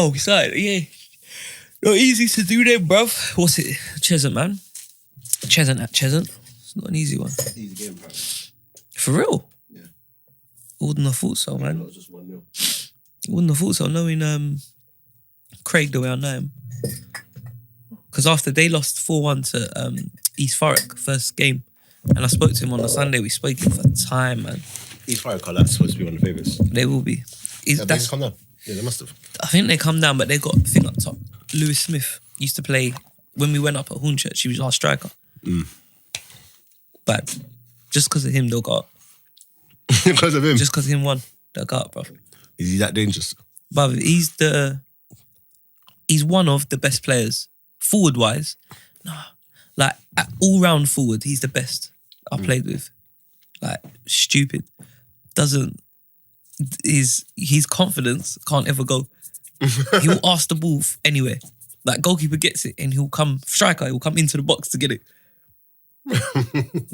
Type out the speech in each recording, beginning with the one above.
Oh, we started. Yeah. Not easy to do then, bruv. What's it? Chesant, man. Chesant at Chesant. It's not an easy one. Easy game, bro. For real? Yeah. Wouldn't have thought so, man. It was just 1-0. Wouldn't have thought so, knowing Craig the way I know him. Because after they lost 4-1 to East Thurrock, first game, and I spoke to him on a Sunday, we spoke for time, man. East Thurrock are supposed to be one of the favourites. They will be. They come down. Yeah, they must have. I think they come down, but they got a thing up top. Lewis Smith used to play, when we went up at Hornchurch, he was our striker. But just because of him, they'll go up. Because of him? Just because of him won, they'll go up, bro. Is he that dangerous? But he's one of the best players. Forward-wise, like all-round forward, he's the best I've played with. Like, stupid. His confidence can't ever go. He'll ask the ball anywhere. Like, goalkeeper gets it and he'll come into the box to get it.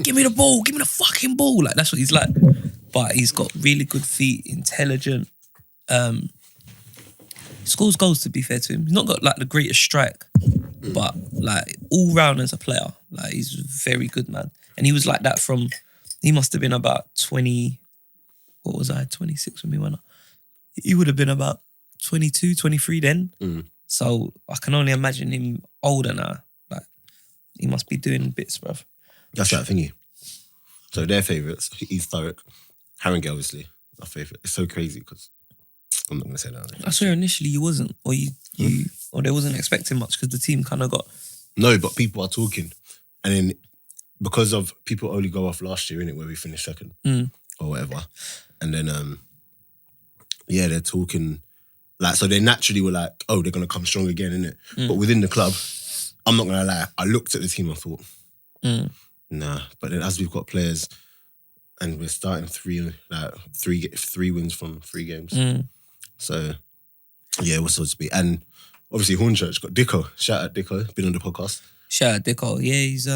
Give me the ball, give me the fucking ball. Like, that's what he's like. But he's got really good feet, intelligent. Scores goals, to be fair to him. He's not got like the greatest strike, but like all round as a player, like he's very good, man. And he was like that he must have been about 20, what was I, 26 when we went up. He would have been about 22, 23 then. So I can only imagine him older now. Like, he must be doing bits, bruv. That's that thingy. So their favourites, East Thurrock, Haringey obviously, our favourite. It's so crazy because I'm not going to say that. I swear initially you wasn't, or or they wasn't expecting much because the team kind of got... No, but people are talking. And then because of people only go off last year, innit, where we finished second or whatever. And then, they're talking, like, so they naturally were like, oh, they're going to come strong again, innit? But within the club, I'm not going to lie, I looked at the team and thought, nah. But then as we've got players and we're starting three wins from 3 games. So, yeah, what's supposed to be. And obviously Hornchurch got Dicko. Shout out Dicko, been on the podcast. Shout out Dicko. Yeah, he's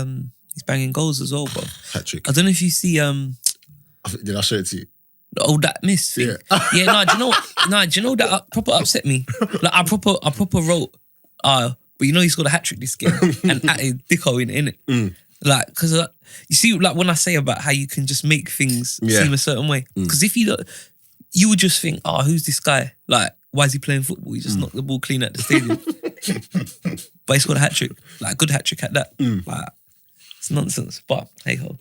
banging goals as well, bro. Hat-trick. I don't know if you see... Did I show it to you? Oh, that miss thing. Yeah, do you know what? Do you know that proper upset me? Like, I proper wrote, but you know he's got a hat-trick this game and added Dicko in it. Like, because you see, like when I say about how you can just make things seem a certain way. Because if you would just think, who's this guy? Like, why is he playing football? He just knocked the ball clean at the stadium. But he scored a hat-trick. Like, a good hat-trick at that. Like, it's nonsense. But, hey-ho.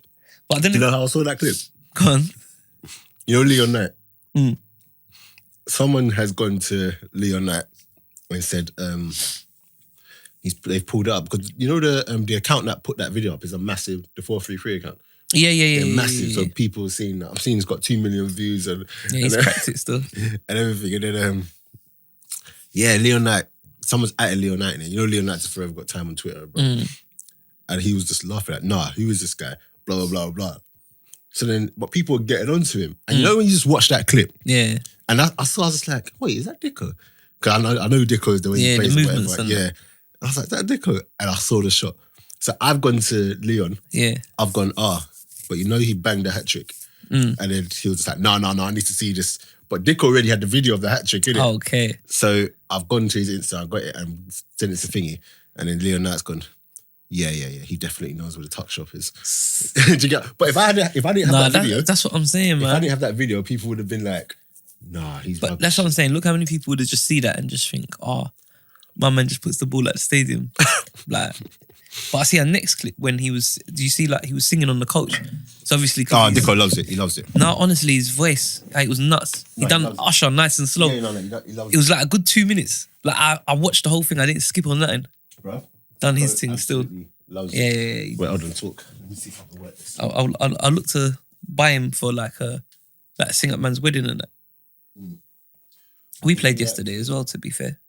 But I don't Do you know how I saw that clip? Go on. You know Leon Knight? Someone has gone to Leon Knight and said they've pulled it up because you know the account that put that video up is a massive, the 433 account. Yeah. Massive. So people have seen that. I've seen it's got 2 million views and he's cracked it still. And everything. And then Leon Knight, someone's at Leon Knight, and you know Leon Knight's forever got time on Twitter, bro. And he was just laughing at, who is this guy? Blah blah blah blah. So then, but people were getting onto him. And you know when you just watch that clip? Yeah. And I saw, I was just like, wait, is that Dicko? Because I know Dicko is the way he plays the or movements whatever. Yeah. I was like, is that Dicko? And I saw the shot. So I've gone to Leon. Yeah. I've gone, but you know he banged the hat-trick. And then he was just like, no, I need to see this. But Dicko already had the video of the hat-trick, innit? Okay. So I've gone to his Insta, I got it and sent it to Thingy. And then Leon Knight's gone, yeah. He definitely knows where the tuck shop is. Do you get? But if I didn't have that video, that's what I'm saying, man. If I didn't have that video, people would have been like, he's. But that's what I'm saying. Look how many people would have just see that and just think, my man just puts the ball at the stadium. Like, but I see our next clip when do you see like he was singing on the coach? So obviously, Dicko loves it. He loves it. No, honestly, his voice, like, it was nuts. He done Usher nice and slow. Yeah, he loves it. It was like a good 2 minutes. Like I watched the whole thing. I didn't skip on nothing. Bro. Done his thing still. Loves it. Yeah. Wait, hold on, talk. Let me see if I can work this. I'll look to buy him for like sing at man's wedding and that. We played yesterday as well, to be fair.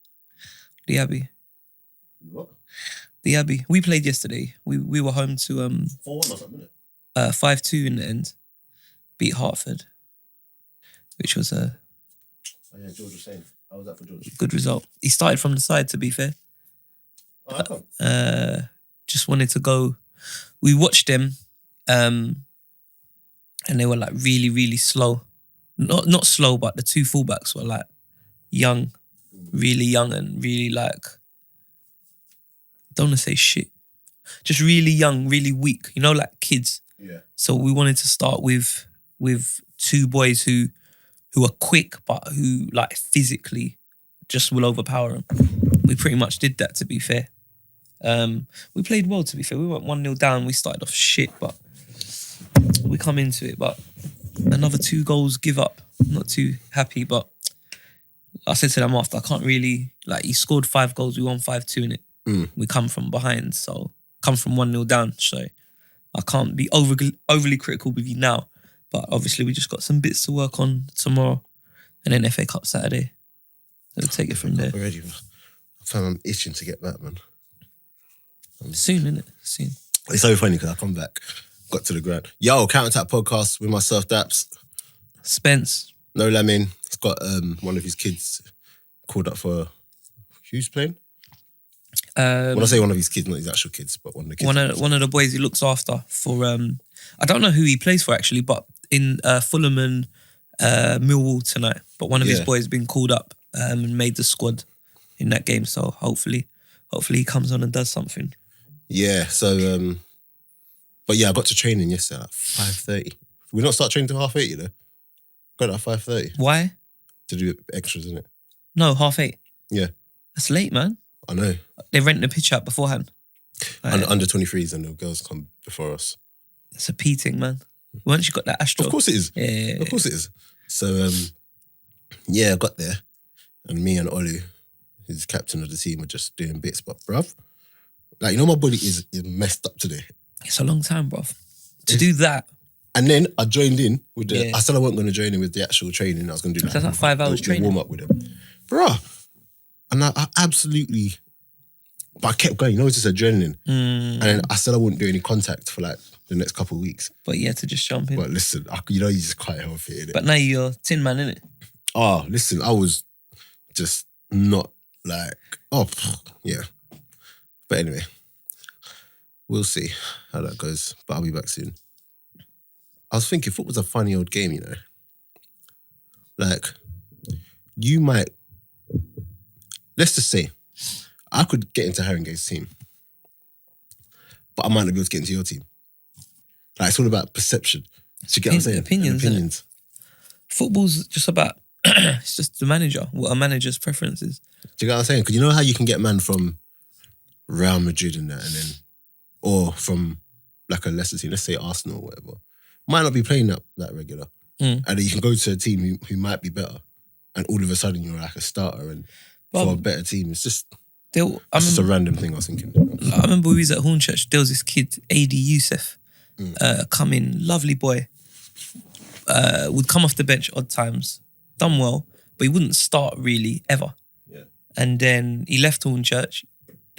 The Abbey. What? The Abbey. We played yesterday. We were home to 4-1 or something, innit? 5-2 in the end. Beat Hartford, which was Oh yeah, George was saying. How was that for George? Good result. He started from the side, to be fair. Just wanted to go. We watched them, and they were like really, really slow. Not slow, but the 2 fullbacks were like young. really young and really like, I don't want to say shit, just really young, really weak, you know, like kids. Yeah. So we wanted to start with two boys who are quick but who like physically just will overpower them. We pretty much did that, to be fair. We played well, to be fair. We went 1-0 down. We started off shit, but we come into it. But another 2 goals give up. Not too happy, but I said to them after, I can't really, like, he scored 5 goals. We won 5-2 in it. We come from behind, so come from 1-0 down. So I can't be overly critical with you now. But obviously we just got some bits to work on tomorrow, and then FA Cup Saturday. So we'll take it from there. Already, I'm itching to get back, man. Soon, innit? Soon. It's so funny because I come back, got to the ground. Yo, Counterattack podcast with myself, Daps. Spence. No Lamin. He's got one of his kids called up for... Who's playing? When I say one of his kids, not his actual kids, but one of the kids. One of the boys he looks after for... I don't know who he plays for, actually, but in Fulham and Millwall tonight. But one of his boys been called up and made the squad in that game. So hopefully he comes on and does something. Yeah, so... but yeah, I got to training yesterday at 5:30. We not start training till 8:30, you know? Got at 5:30. Why? To do extras, innit? No, 8:30. Yeah. That's late, man. I know. They rent the pitch out beforehand. Under 23s and the girls come before us. It's a peating, man. Once you got that Astro. Of course it is. Yeah. Of course it is. So, I got there and me and Olu, who's captain of the team, were just doing bits. But, bruv, like, you know, my body is messed up today. It's a long time, bruv. To do that. And then I joined in with the... I said I wasn't going to join in with the actual training. I was going to do That's like 5 hours training. Warm up with them. Bruh. And I absolutely... But I kept going. You know, it's just adrenaline. And then I said I wouldn't do any contact for like the next couple of weeks. But you had to just jump in. But listen, you know, you're just quite healthy, innit? But now you're Tin Man, innit? Oh, listen, I was just not like... Oh, yeah. But anyway, we'll see how that goes. But I'll be back soon. I was thinking, football's a funny old game, you know? Like, you might... Let's just say, I could get into Haringey's team, but I might not be able to get into your team. Like, it's all about perception. Do you get what I'm saying? Opinions. Football's just about... it's just the manager, what a manager's preference is. Do you get what I'm saying? Because you know how you can get man from Real Madrid and that, and then... Or from, like, a lesser team, let's say Arsenal or whatever. Might not be playing that regular. And then you can go to a team who might be better, and all of a sudden you're like a starter and for a better team. It's just... It's just a random thing I was thinking. I remember we was at Hornchurch. There was this kid, AD Youssef, come in, lovely boy. Would come off the bench odd times, done well, but he wouldn't start really ever. Yeah. And then he left Hornchurch.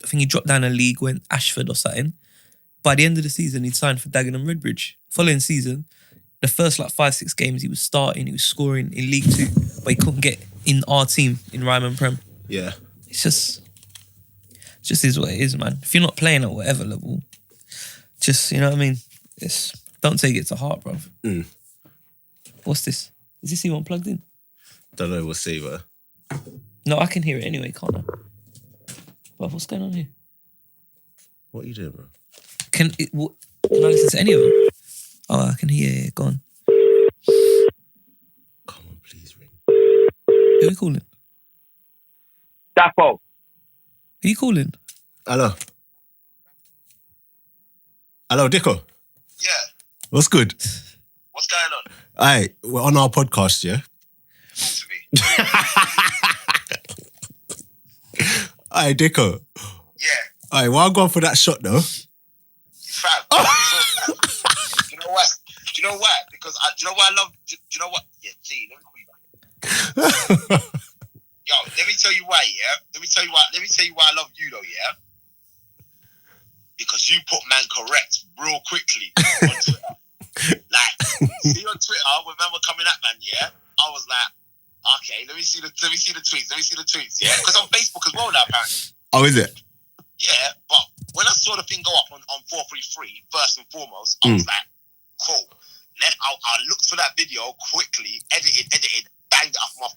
I think he dropped down a league, went Ashford or something. By the end of the season, he'd signed for Dagenham Redbridge. Following season, the first like 5-6 games, he was starting, he was scoring in League 2, but he couldn't get in our team in Ryman Prem. Yeah. It's just is what it is, man. If you're not playing at whatever level, just, you know what I mean? Don't take it to heart, bruv. What's this? Is this even plugged in? Don't know, we'll see, but... No, I can hear it anyway, can't I? Bruv, what's going on here? What are you doing, bro? Can I listen to any of them? Oh, I can hear it. Go on. Come on, please ring. Who are you calling? Dapo. Who are you calling? Hello, Dicko. Yeah. What's good? What's going on? Alright, we're on our podcast, yeah? Talk to me. Alright, Dicko. Yeah. Alright, well, I'm going for that shot, though. Fam. You know what? Do you know what? Because do you know what I love? Do you know what? Yeah, gee, let me call you back. Yo, let me tell you why, yeah? Let me tell you why I love you, though, yeah? Because you put man correct real quickly on Twitter. Like, see on Twitter, when man were coming at man, yeah? I was like, okay, let me see the tweets, yeah? Because on Facebook as well now, apparently. Oh, is it? Yeah, but when I saw the thing go up on 433, first and foremost, I was like, cool. I looked for that video quickly, edited, bang, banged it off my.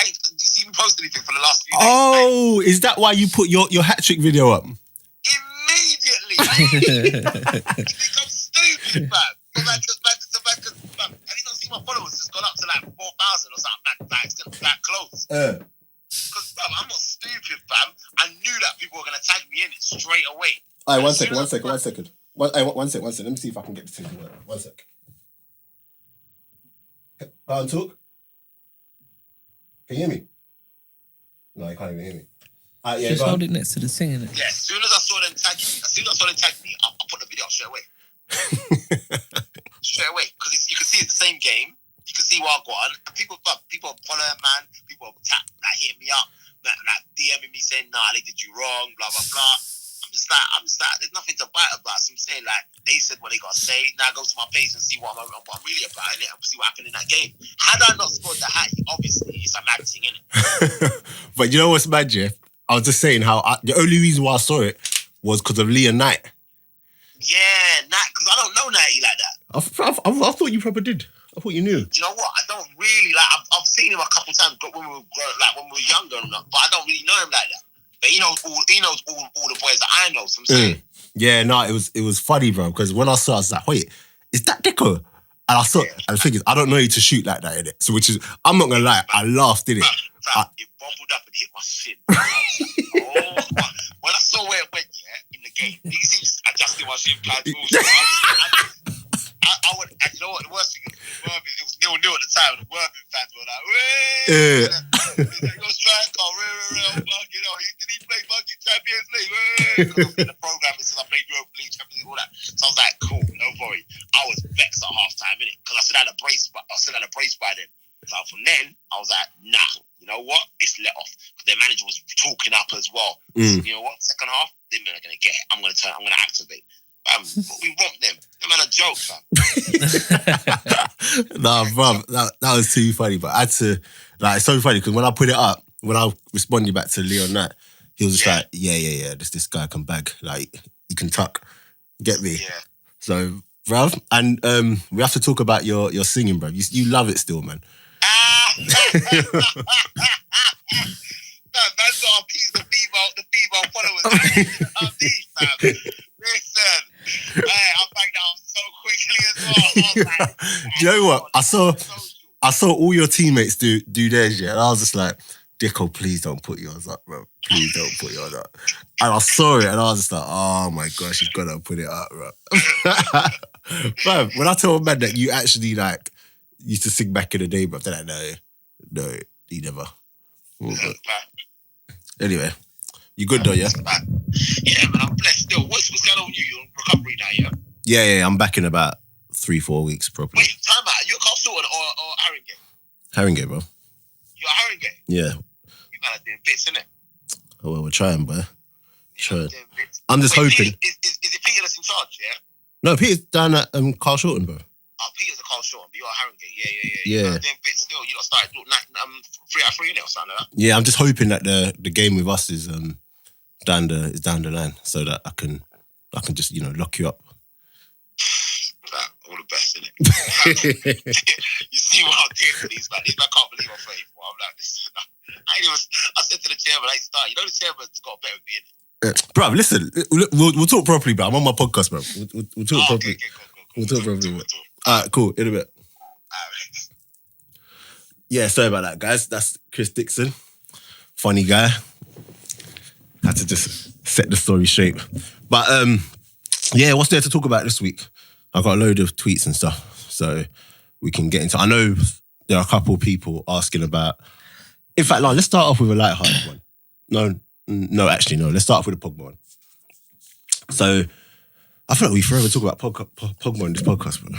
Do you see me post anything for the last few days? Oh, is that why you put your hat trick video up? Immediately. You think I'm stupid, man? Fam. And you don't see my followers just gone up to like 4,000 or something. Like it's that close. Because I'm not stupid, fam. I knew that people were gonna tag me in it straight away. Alright, one second. One second. Let me see if I can get this to work. 1 sec. Talk. Can you hear me? No, you can't even hear me. Yeah, just hold it next to the thing, innit? Yeah, as soon as I saw them tag me, I put the video up straight away. Straight away. Because you can see it's the same game. You can see what I got on. And people following, man. People hitting me up, like DMing me saying, nah, they did you wrong, blah, blah, blah. I'm just like, there's nothing to bite about. So I'm saying, like, they said what they got to say. Now go to my page and see what I'm really about, innit? See what happened in that game. Had I not scored the hat, obviously, it's a mad thing, innit? But you know what's mad, Jeff? I was just saying how the only reason why I saw it was because of Leon Knight. Yeah, Knight, because I don't know Knighty like that. I thought you probably did. I thought you knew. Do you know what? I don't really, like, I've seen him a couple times when we were younger, but I don't really know him like that. But he knows all the boys that I know. So I'm saying, yeah, no, it was funny, bro. Because when I saw, I was like, wait, is that Deco? And I saw, and the thing is, I don't know you to shoot like that, innit? So which is, I'm not gonna lie, I laughed, innit? It bubbled up and hit my shin. Oh, when I saw where it went, in the game, you can see just adjusting my shin pads. I would, and you know what? The worst thing is, it was 0-0 at the time. The Worthing fans were like, "Your striker, you know, did he play fucking Champions League?" Because the program is I played Europa League, Champions League, all that. So I was like, "Cool, don't worry." I was vexed at half time, innit? Because I still had a brace by then. So from then, I was like, "Nah, you know what? It's let off." Because their manager was talking up as well. So, you know what? Second half, they're not gonna get it. I'm gonna activate. We want them. Them man a joke, fam. Nah, bro, that was too funny. But I had to, like, it's so funny because when I put it up, when I responded back to Leon Knight, he was just like, yeah. This guy can bag, like, he can tuck. Get me? Yeah. So, bruv, and we have to talk about your singing, bruv. You love it still, man. That's got to appease the female followers. Listen, I banged out so quickly as well. Like, do you know what? I saw all your teammates do theirs, yeah, and I was just like, Dicko, please don't put yours up, bro. Please don't put yours up. And I saw it, and I was just like, oh my gosh, he's gonna put it up, bro. Bro, when I told man that you actually like used to sing back in the day, bro, they're like, no, he never. Anyway, you good though, yeah? Yeah, man, I'm blessed still. What's going on with you? You're in recovery now, yeah? Yeah, I'm back in about 3-4 weeks properly. Wait, time out. You're Carl Sutton or Haringey? Haringey, bro. You're Haringey? Yeah. You man are doing bits, innit? Oh, well, we're trying, boy. Trying. I'm just hoping. Is it Peter that's in charge, yeah? No, Peter's down at Carl Shorten, bro. Oh, Peter's a Carl Shorten, but you're a Haringey. Yeah. Yeah. You're doing bits still. You lot started 3 out of 3 innit or something like that? Yeah, I'm just hoping that the game with us is down the line so that I can just, lock you up. All the best, innit? You see what I'm doing for these man. These man can't believe I'm 34. I'm like, listen, I said to the chairman, I ain't start. You know the chairman's got a better with me, innit? Bro, listen, we'll talk properly, bro. I'm on my podcast, bro. We'll talk properly. Okay, cool. We'll talk properly. All right, cool. In a bit. All right. Yeah, sorry about that, guys. That's Chris Dixon. Funny guy. Had to just set the story straight. But, yeah, what's there to talk about this week? I've got a load of tweets and stuff, so we can get into. I know there are a couple of people asking about. In fact, let's start off with a light-hearted one. No, actually, no. Let's start off with a Pogba one. So, I feel like we forever talk about Pogba in this podcast, bro.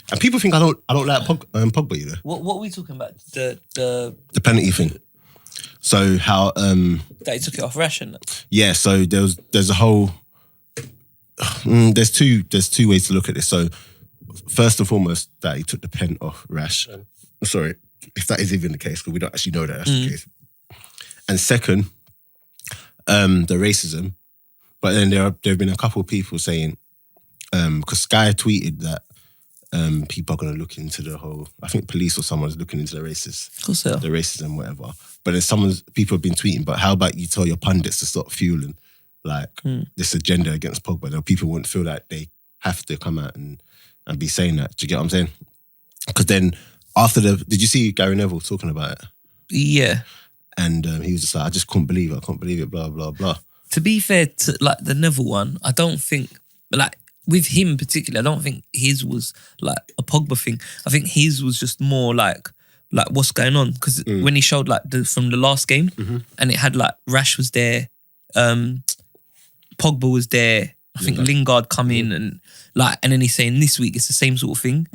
And people think I don't like Pogba, you know. What are we talking about? The penalty thing. So how that he took it off ration. Yeah. So there's a whole. There's two ways to look at this. So first and foremost, that he took the pen off Rash. Sorry, if that is even the case, because we don't actually know that that's the case. And second, the racism. But then there have been a couple of people saying, because Sky tweeted that people are going to look into the whole. I think police or someone's looking into the Of course they are. the racism, whatever. But then people have been tweeting. But how about you tell your pundits to stop fueling like this agenda against Pogba? Then people wouldn't feel like they have to come out and be saying that. Do you get what I'm saying? Because then after did you see Gary Neville talking about it? Yeah. And he was just like, I just couldn't believe it, blah, blah, blah. To be fair to like the Neville one, I don't think, like with him particularly, I don't think his was like a Pogba thing. I think his was just more like what's going on. Because when he showed like from the last game and it had like Rash was there, Pogba was there, I think Lingard come in and then he's saying this week it's the same sort of thing.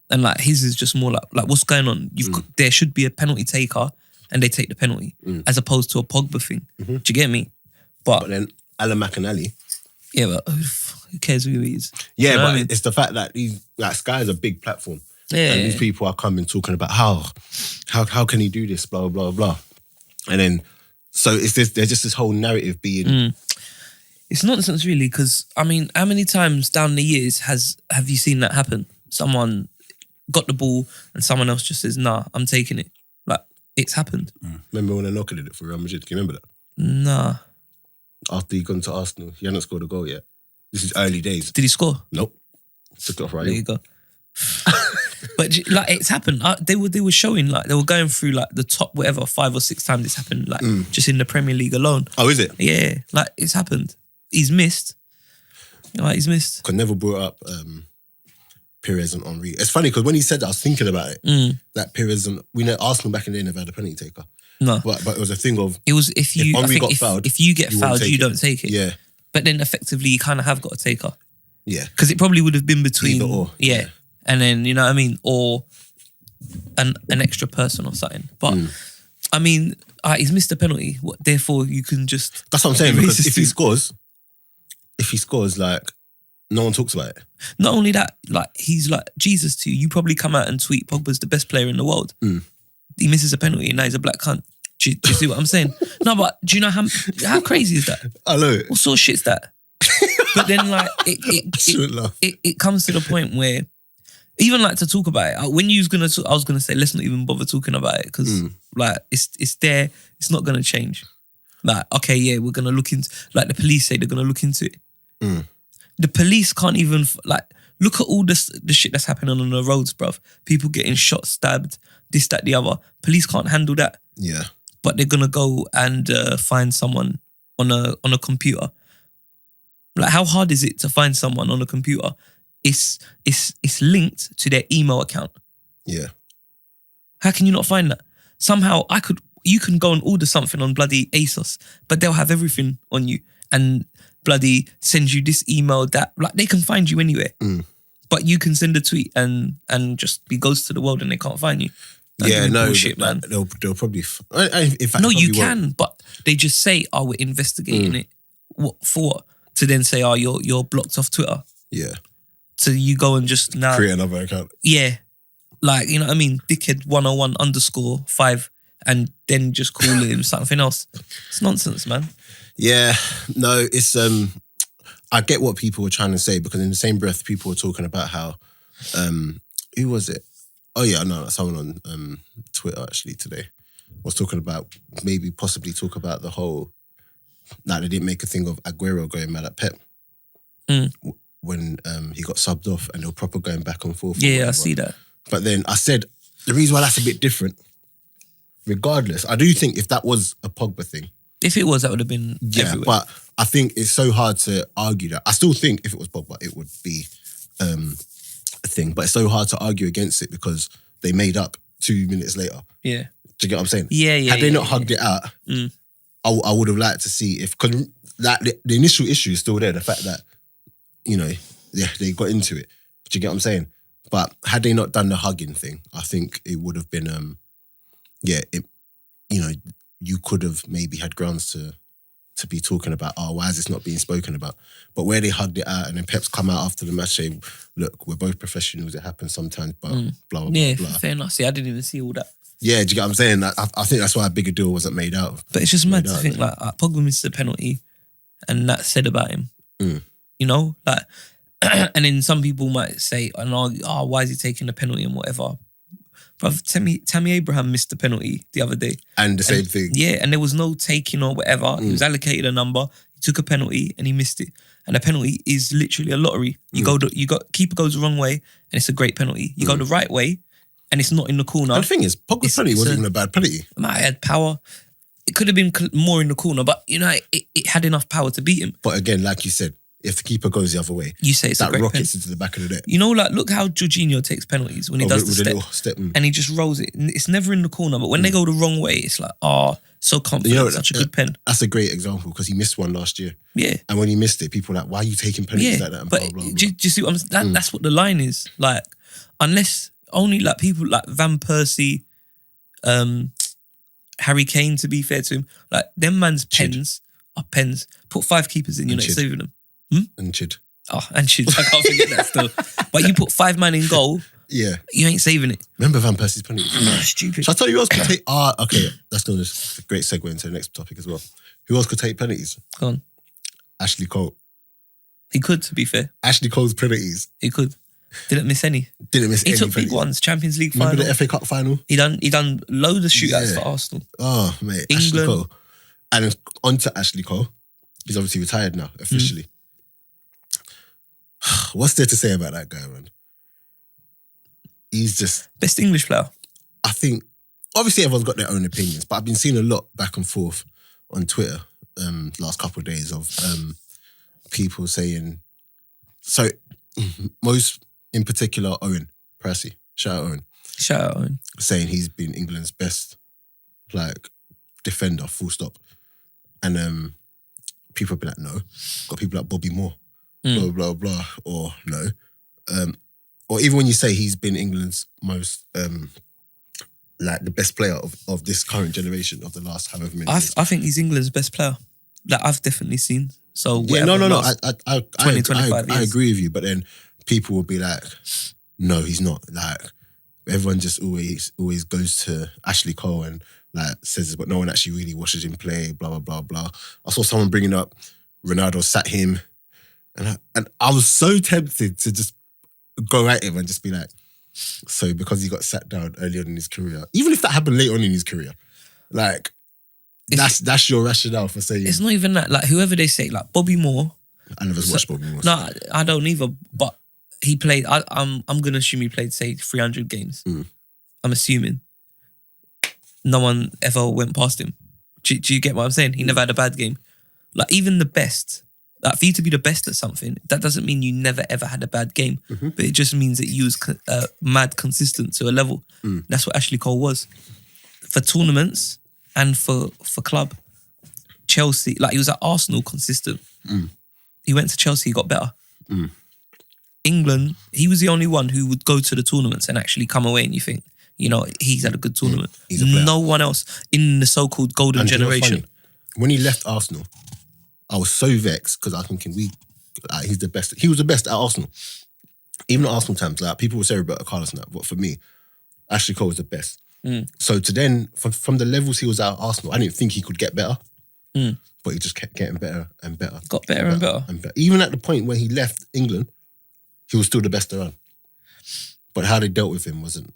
And like his is just more like what's going on? There should be a penalty taker and they take the penalty as opposed to a Pogba thing. Do you get me? But then Alan McAnally. Yeah, but who cares who he is? Yeah, You know but what I mean? it's the fact that Sky is a big platform. Yeah. And these people are coming talking about how can he do this, blah, blah, blah. And then, so there's just this whole narrative being... It's nonsense really, because, I mean, how many times down the years have you seen that happen? Someone got the ball and someone else just says, nah, I'm taking it. Like, it's happened. Remember when Anoka did it for Real Madrid? Can you remember that? Nah. After he gone to Arsenal, he hadn't scored a goal yet. This is early days. Did he score? Nope. Took it off right. There you go. But like it's happened. They were showing like they were going through like the top whatever 5 or 6 times it's happened like just in the Premier League alone. Oh, is it? Yeah, like it's happened. He's missed. Like he's missed. Because Neville brought up Perez and Henry. It's funny because when he said that, I was thinking about it. That Perez and we know Arsenal back in the day never had a penalty taker. No, but it was a thing of it was if you if you get fouled, you don't take it. Yeah, but then effectively you kind of have got a taker. Yeah, because it probably would have been between either or. Yeah, and then you know what I mean, or an extra person or something. But I mean, he's missed a penalty. Therefore, you can just that's what I'm saying. Because if he scores, like no one talks about it. Not only that, like he's like Jesus to you. You probably come out and tweet Pogba's the best player in the world. He misses a penalty and now he's a black cunt. Do you see what I'm saying? No, but do you know how crazy is that? I know it. What sort of shit's that? But then like it comes to the point where even like to talk about it. When you I was gonna say let's not even bother talking about it because like it's there. It's not gonna change. Like okay, yeah, we're gonna look into like the police say they're gonna look into it. The police can't even like look at all the shit that's happening on the roads, bruv. People getting shot, stabbed, this, that, the other. Police can't handle that. Yeah. But they're gonna go and find someone on a computer. Like, how hard is it to find someone on a computer? It's linked to their email account. Yeah. How can you not find that? Somehow you can go and order something on bloody ASOS, but they'll have everything on you and bloody send you this email that like they can find you anywhere. But you can send a tweet and just be ghost to the world and they can't find you. That's bullshit, man. They'll probably. In fact, no, you can, won't. But they just say, "Oh, we're investigating it." What for? What? To then say, "Oh, you're blocked off Twitter." Yeah. So you go and just now create another account. Yeah, like you know what I mean, dickhead 101_5, and then just call him something else. It's nonsense, man. Yeah, no, it's I get what people were trying to say because in the same breath, people were talking about how who was it? Oh yeah, no, someone on Twitter actually today was talking about possibly talk about the whole like they didn't make a thing of Aguero going mad at Pep when he got subbed off and they were proper going back and forth. Yeah, I see that. But then I said the reason why that's a bit different, regardless, I do think if that was a Pogba thing. If it was, that would have been everywhere. But I think it's so hard to argue that. I still think if it was Pogba, it would be a thing. But it's so hard to argue against it because they made up 2 minutes later. Yeah. Do you get what I'm saying? Yeah. Had they not hugged it out, I would have liked to see if, because the initial issue is still there. The fact that, you know, they got into it. Do you get what I'm saying? But had they not done the hugging thing, I think it would have been, you could have maybe had grounds to be talking about, oh, why is this not being spoken about? But where they hugged it out and then Pep's come out after the match saying, look, we're both professionals, it happens sometimes, but blah, blah, blah. Yeah, fair enough. See, I didn't even see all that. Yeah, do you get what I'm saying? I think that's why a bigger deal wasn't made out of. But it's just mad to think, like, Pogba missed a penalty and that said about him. You know? Like, And then some people might say, oh, why is he taking the penalty and whatever? But Tammy Abraham missed the penalty the other day. And the same thing. Yeah, and there was no taking or whatever. He was allocated a number, he took a penalty and he missed it. And the penalty is literally a lottery. Keeper goes the wrong way and it's a great penalty. You go the right way and it's not in the corner. And the thing is, Pogba's penalty wasn't even a bad penalty. It had power. It could have been more in the corner, but it had enough power to beat him. But again, like you said, if the keeper goes the other way, you say it's that a great rockets into the back of the net. Look how Jorginho takes penalties when he does the step. And he just rolls it. It's never in the corner, but when they go the wrong way, it's like, so confident, such a good pen. That's a great example because he missed one last year. Yeah. And when he missed it, people were like, why are you taking penalties like that? And but blah, blah, blah. Do you see what I'm saying? That's what the line is. Like, unless only like people like Van Persie, Harry Kane, to be fair to him, like them man's pens are pens. Put 5 keepers in, you're not saving them. And Chid. Oh, and Chid. I can't forget that still. But you put 5 man in goal, yeah, you ain't saving it. Remember Van Persie's penalty? Stupid. Shall I tell you who else could take? Okay, that's a great segue into the next topic as well. Who else could take penalties? Go on. Ashley Cole. He could, to be fair. Ashley Cole's penalties. He could. Didn't miss any. He took big ones. Champions League final. Remember the FA Cup final? He done loads of shootouts for Arsenal. Oh, mate. England. Ashley Cole. And on to Ashley Cole. He's obviously retired now, officially. What's there to say about that guy, man? He's just... Best English player. I think... Obviously, everyone's got their own opinions, but I've been seeing a lot back and forth on Twitter last couple of days of people saying... So, most in particular, Owen Percy. Shout out Owen. Saying he's been England's best, defender, full stop. And people have been like, no. Got people like Bobby Moore. Blah, blah, blah. Or no. Or even when you say he's been England's most... the best player of this current generation of the last however many years. I think he's England's best player that I've definitely seen. So yeah, no. I 25 I agree with you, but then people will be like, no, he's not. Like everyone just always goes to Ashley Cole and says, but no one actually really watches him play. Blah blah blah blah. I saw someone bringing up Ronaldo sat him, and I was so tempted to just go at him and just be like, so because he got sat down early on in his career, even if that happened later on in his career, that's your rationale for saying... It's not even that. Whoever they say, Bobby Moore... I never watched Bobby Moore. No, I don't either, but he played... I'm going to assume he played, say, 300 games. I'm assuming. No one ever went past him. Do you get what I'm saying? He never had a bad game. Even the best... for you to be the best at something, that doesn't mean you never ever had a bad game, but it just means that you was mad consistent to a level. That's what Ashley Cole was. For tournaments and for club. Chelsea, he was at Arsenal consistent. He went to Chelsea, he got better. England, he was the only one who would go to the tournaments and actually come away and you think, he's had a good tournament. No one else in the so-called golden generation. When he left Arsenal, I was so vexed because I was thinking he's the best. He was the best at Arsenal. Even at Arsenal times, people would say Roberto Carlos and that, but for me, Ashley Cole was the best. So to then, from the levels he was at Arsenal, I didn't think he could get better. But he just kept getting better and better. Got better and better. Even at the point when he left England, he was still the best around. But how they dealt with him wasn't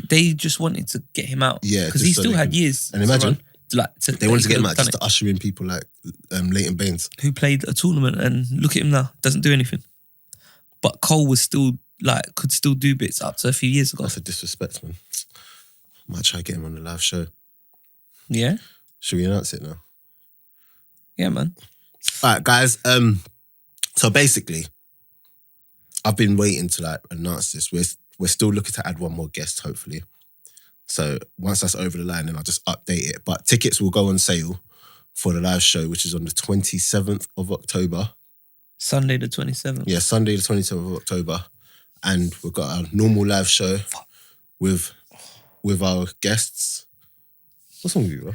They just wanted to get him out. Yeah. Because he still had years. And imagine... they wanted to get him out just it. to usher in people like Leighton Baines. Who played a tournament and look at him now, doesn't do anything. But Cole was still, could still do bits up to a few years ago. That's a disrespect, man. I might try to get him on the live show. Yeah? Should we announce it now? Yeah, man. All right, guys. So basically, I've been waiting to announce this. We're still looking to add one more guest, hopefully. So once that's over the line, then I'll just update it. But tickets will go on sale for the live show, which is on the 27th of October. Sunday the 27th. Yeah, Sunday the 27th of October. And we've got our normal live show with our guests. What's wrong with you, bro?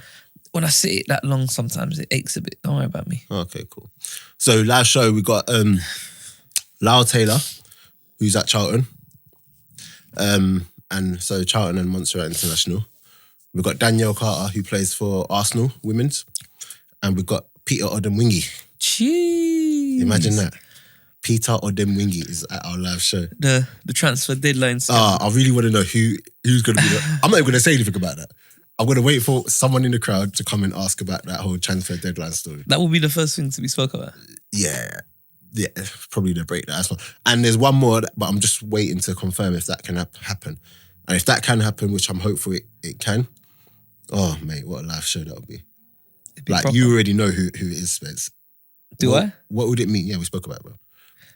When I sit it that long, sometimes it aches a bit. Don't worry about me. Okay, cool. So live show, we got Lyle Taylor, who's at Charlton. And so Charlton and Montserrat International. We've got Danielle Carter, who plays for Arsenal Women's. And we've got Peter Odemwingie. Jeez. Imagine that. Peter or Dem Wingy is at our live show. The transfer deadline. I really want to know who's going to be I'm not even going to say anything about that. I'm going to wait for someone in the crowd to come and ask about that whole transfer deadline story. That will be the first thing to be spoken about. Yeah, probably the breakdown. And there's one more, but I'm just waiting to confirm if that can happen. And if that can happen, which I'm hopeful it can, oh, mate, what a live show that would be. Like, proper. You already know who it is, Spence. I? What would it mean? Yeah, we spoke about it, bro.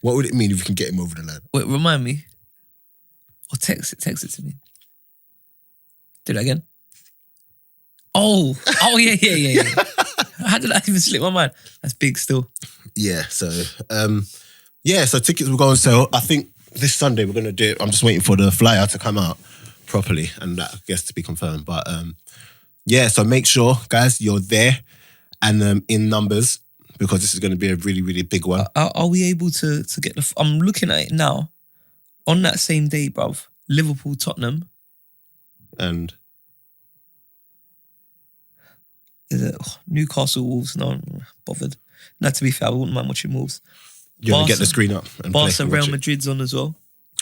What would it mean if we can get him over the line? Wait, remind me. Or text it to me. Do that again. Oh, yeah. How did that even slip my mind? That's big still. Yeah, so tickets will go on sale. I think this Sunday we're going to do it. I'm just waiting for the flyer to come out properly and that I guess to be confirmed. But so make sure, guys, you're there and in numbers, because this is going to be a really, really big one. Are we able to get the... I'm looking at it now. On that same day, bruv, Liverpool, Tottenham. And? Is it Newcastle, Wolves? No, I'm bothered. Now, to be fair, I wouldn't mind watching Wolves. You're going to get the screen up. And Barca, Real Madrid's on as well.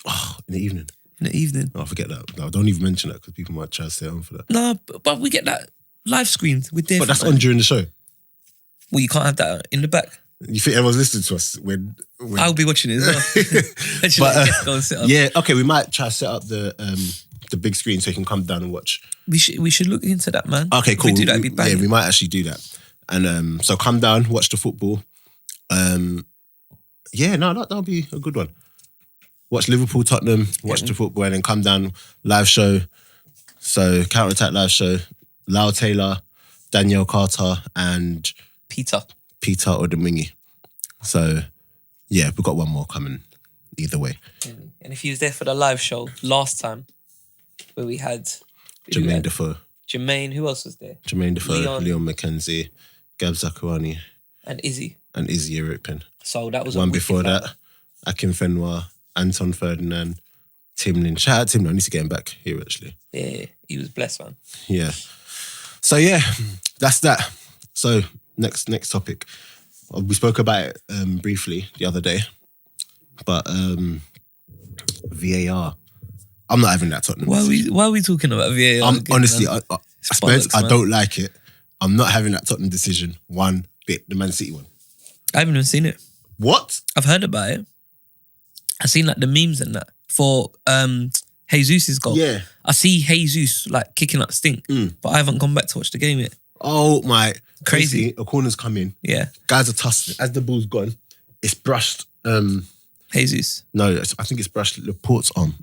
Oh, in the evening? In the evening. Oh, forget that. No, don't even mention that because people might try to stay on for that. No, but we get that live screened with their... But that's on during the show. Well, you can't have that in the back. You think everyone's listening to us when I'll be watching it as well. Go and sit up. Yeah, okay, we might try to set up the big screen so you can come down and watch. We should look into that, man. Okay, cool. If we do that, it'd be banging. Yeah, we might actually do that. And so come down, watch the football. That'll be a good one. Watch Liverpool, Tottenham, watch the football, and then come down, live show. So Counter Attack live show, Lau Taylor, Danielle Carter, and Peter Odemwingie. So, yeah, we've got one more coming either way. And if he was there for the live show last time, where we had... Jermaine Defoe. Jermaine, who else was there? Jermaine Defoe, Leon McKenzie, Gab Zakuani. And Izzy. European. So that was one before that. Akim Fenwa, Anton Ferdinand, Tim Lin. Shout out Tim Lin. I need to get him back here, actually. Yeah, he was blessed, man. Yeah. So, yeah, that's that. So... Next topic. We spoke about it briefly the other day, but VAR. I'm not having that Tottenham. Why are we talking about VAR? Honestly, Spence, I don't like it. I'm not having that Tottenham decision one bit, the Man City one. I haven't even seen it. What? I've heard about it. I've seen like the memes and that for Jesus' goal. Yeah. I see Jesus like kicking up stink, but I haven't gone back to watch the game yet. Oh my. Crazy. A corner's come in. Yeah. Guys are tussling. As the ball's gone, it's brushed. Jesus. No, I think it's brushed Laporte's arm.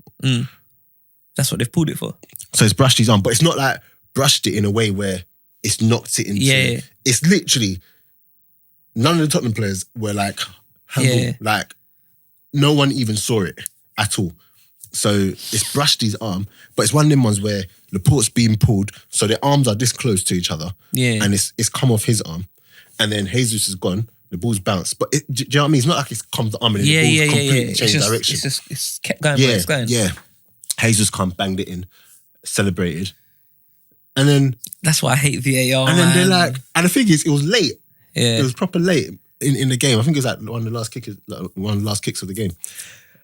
That's what they've pulled it for. So it's brushed his arm, but it's not like brushed it in a way where it's knocked it into. Yeah. It's literally, none of the Tottenham players were like, like, no one even saw it at all. So it's brushed his arm, but it's one of them ones where Laporte's being pulled, so their arms are this close to each other. Yeah. And it's come off his arm. And then Jesus is gone, the ball's bounced. But do you know what I mean? It's not like it's come the arm and then the ball's completely changed direction. It's kept going where it's going. Yeah. Jesus come, banged it in, celebrated. And then... That's why I hate VAR, And then they're like... And the thing is, it was late. Yeah. It was proper late in the game. I think it was like one of the last kicks of the game.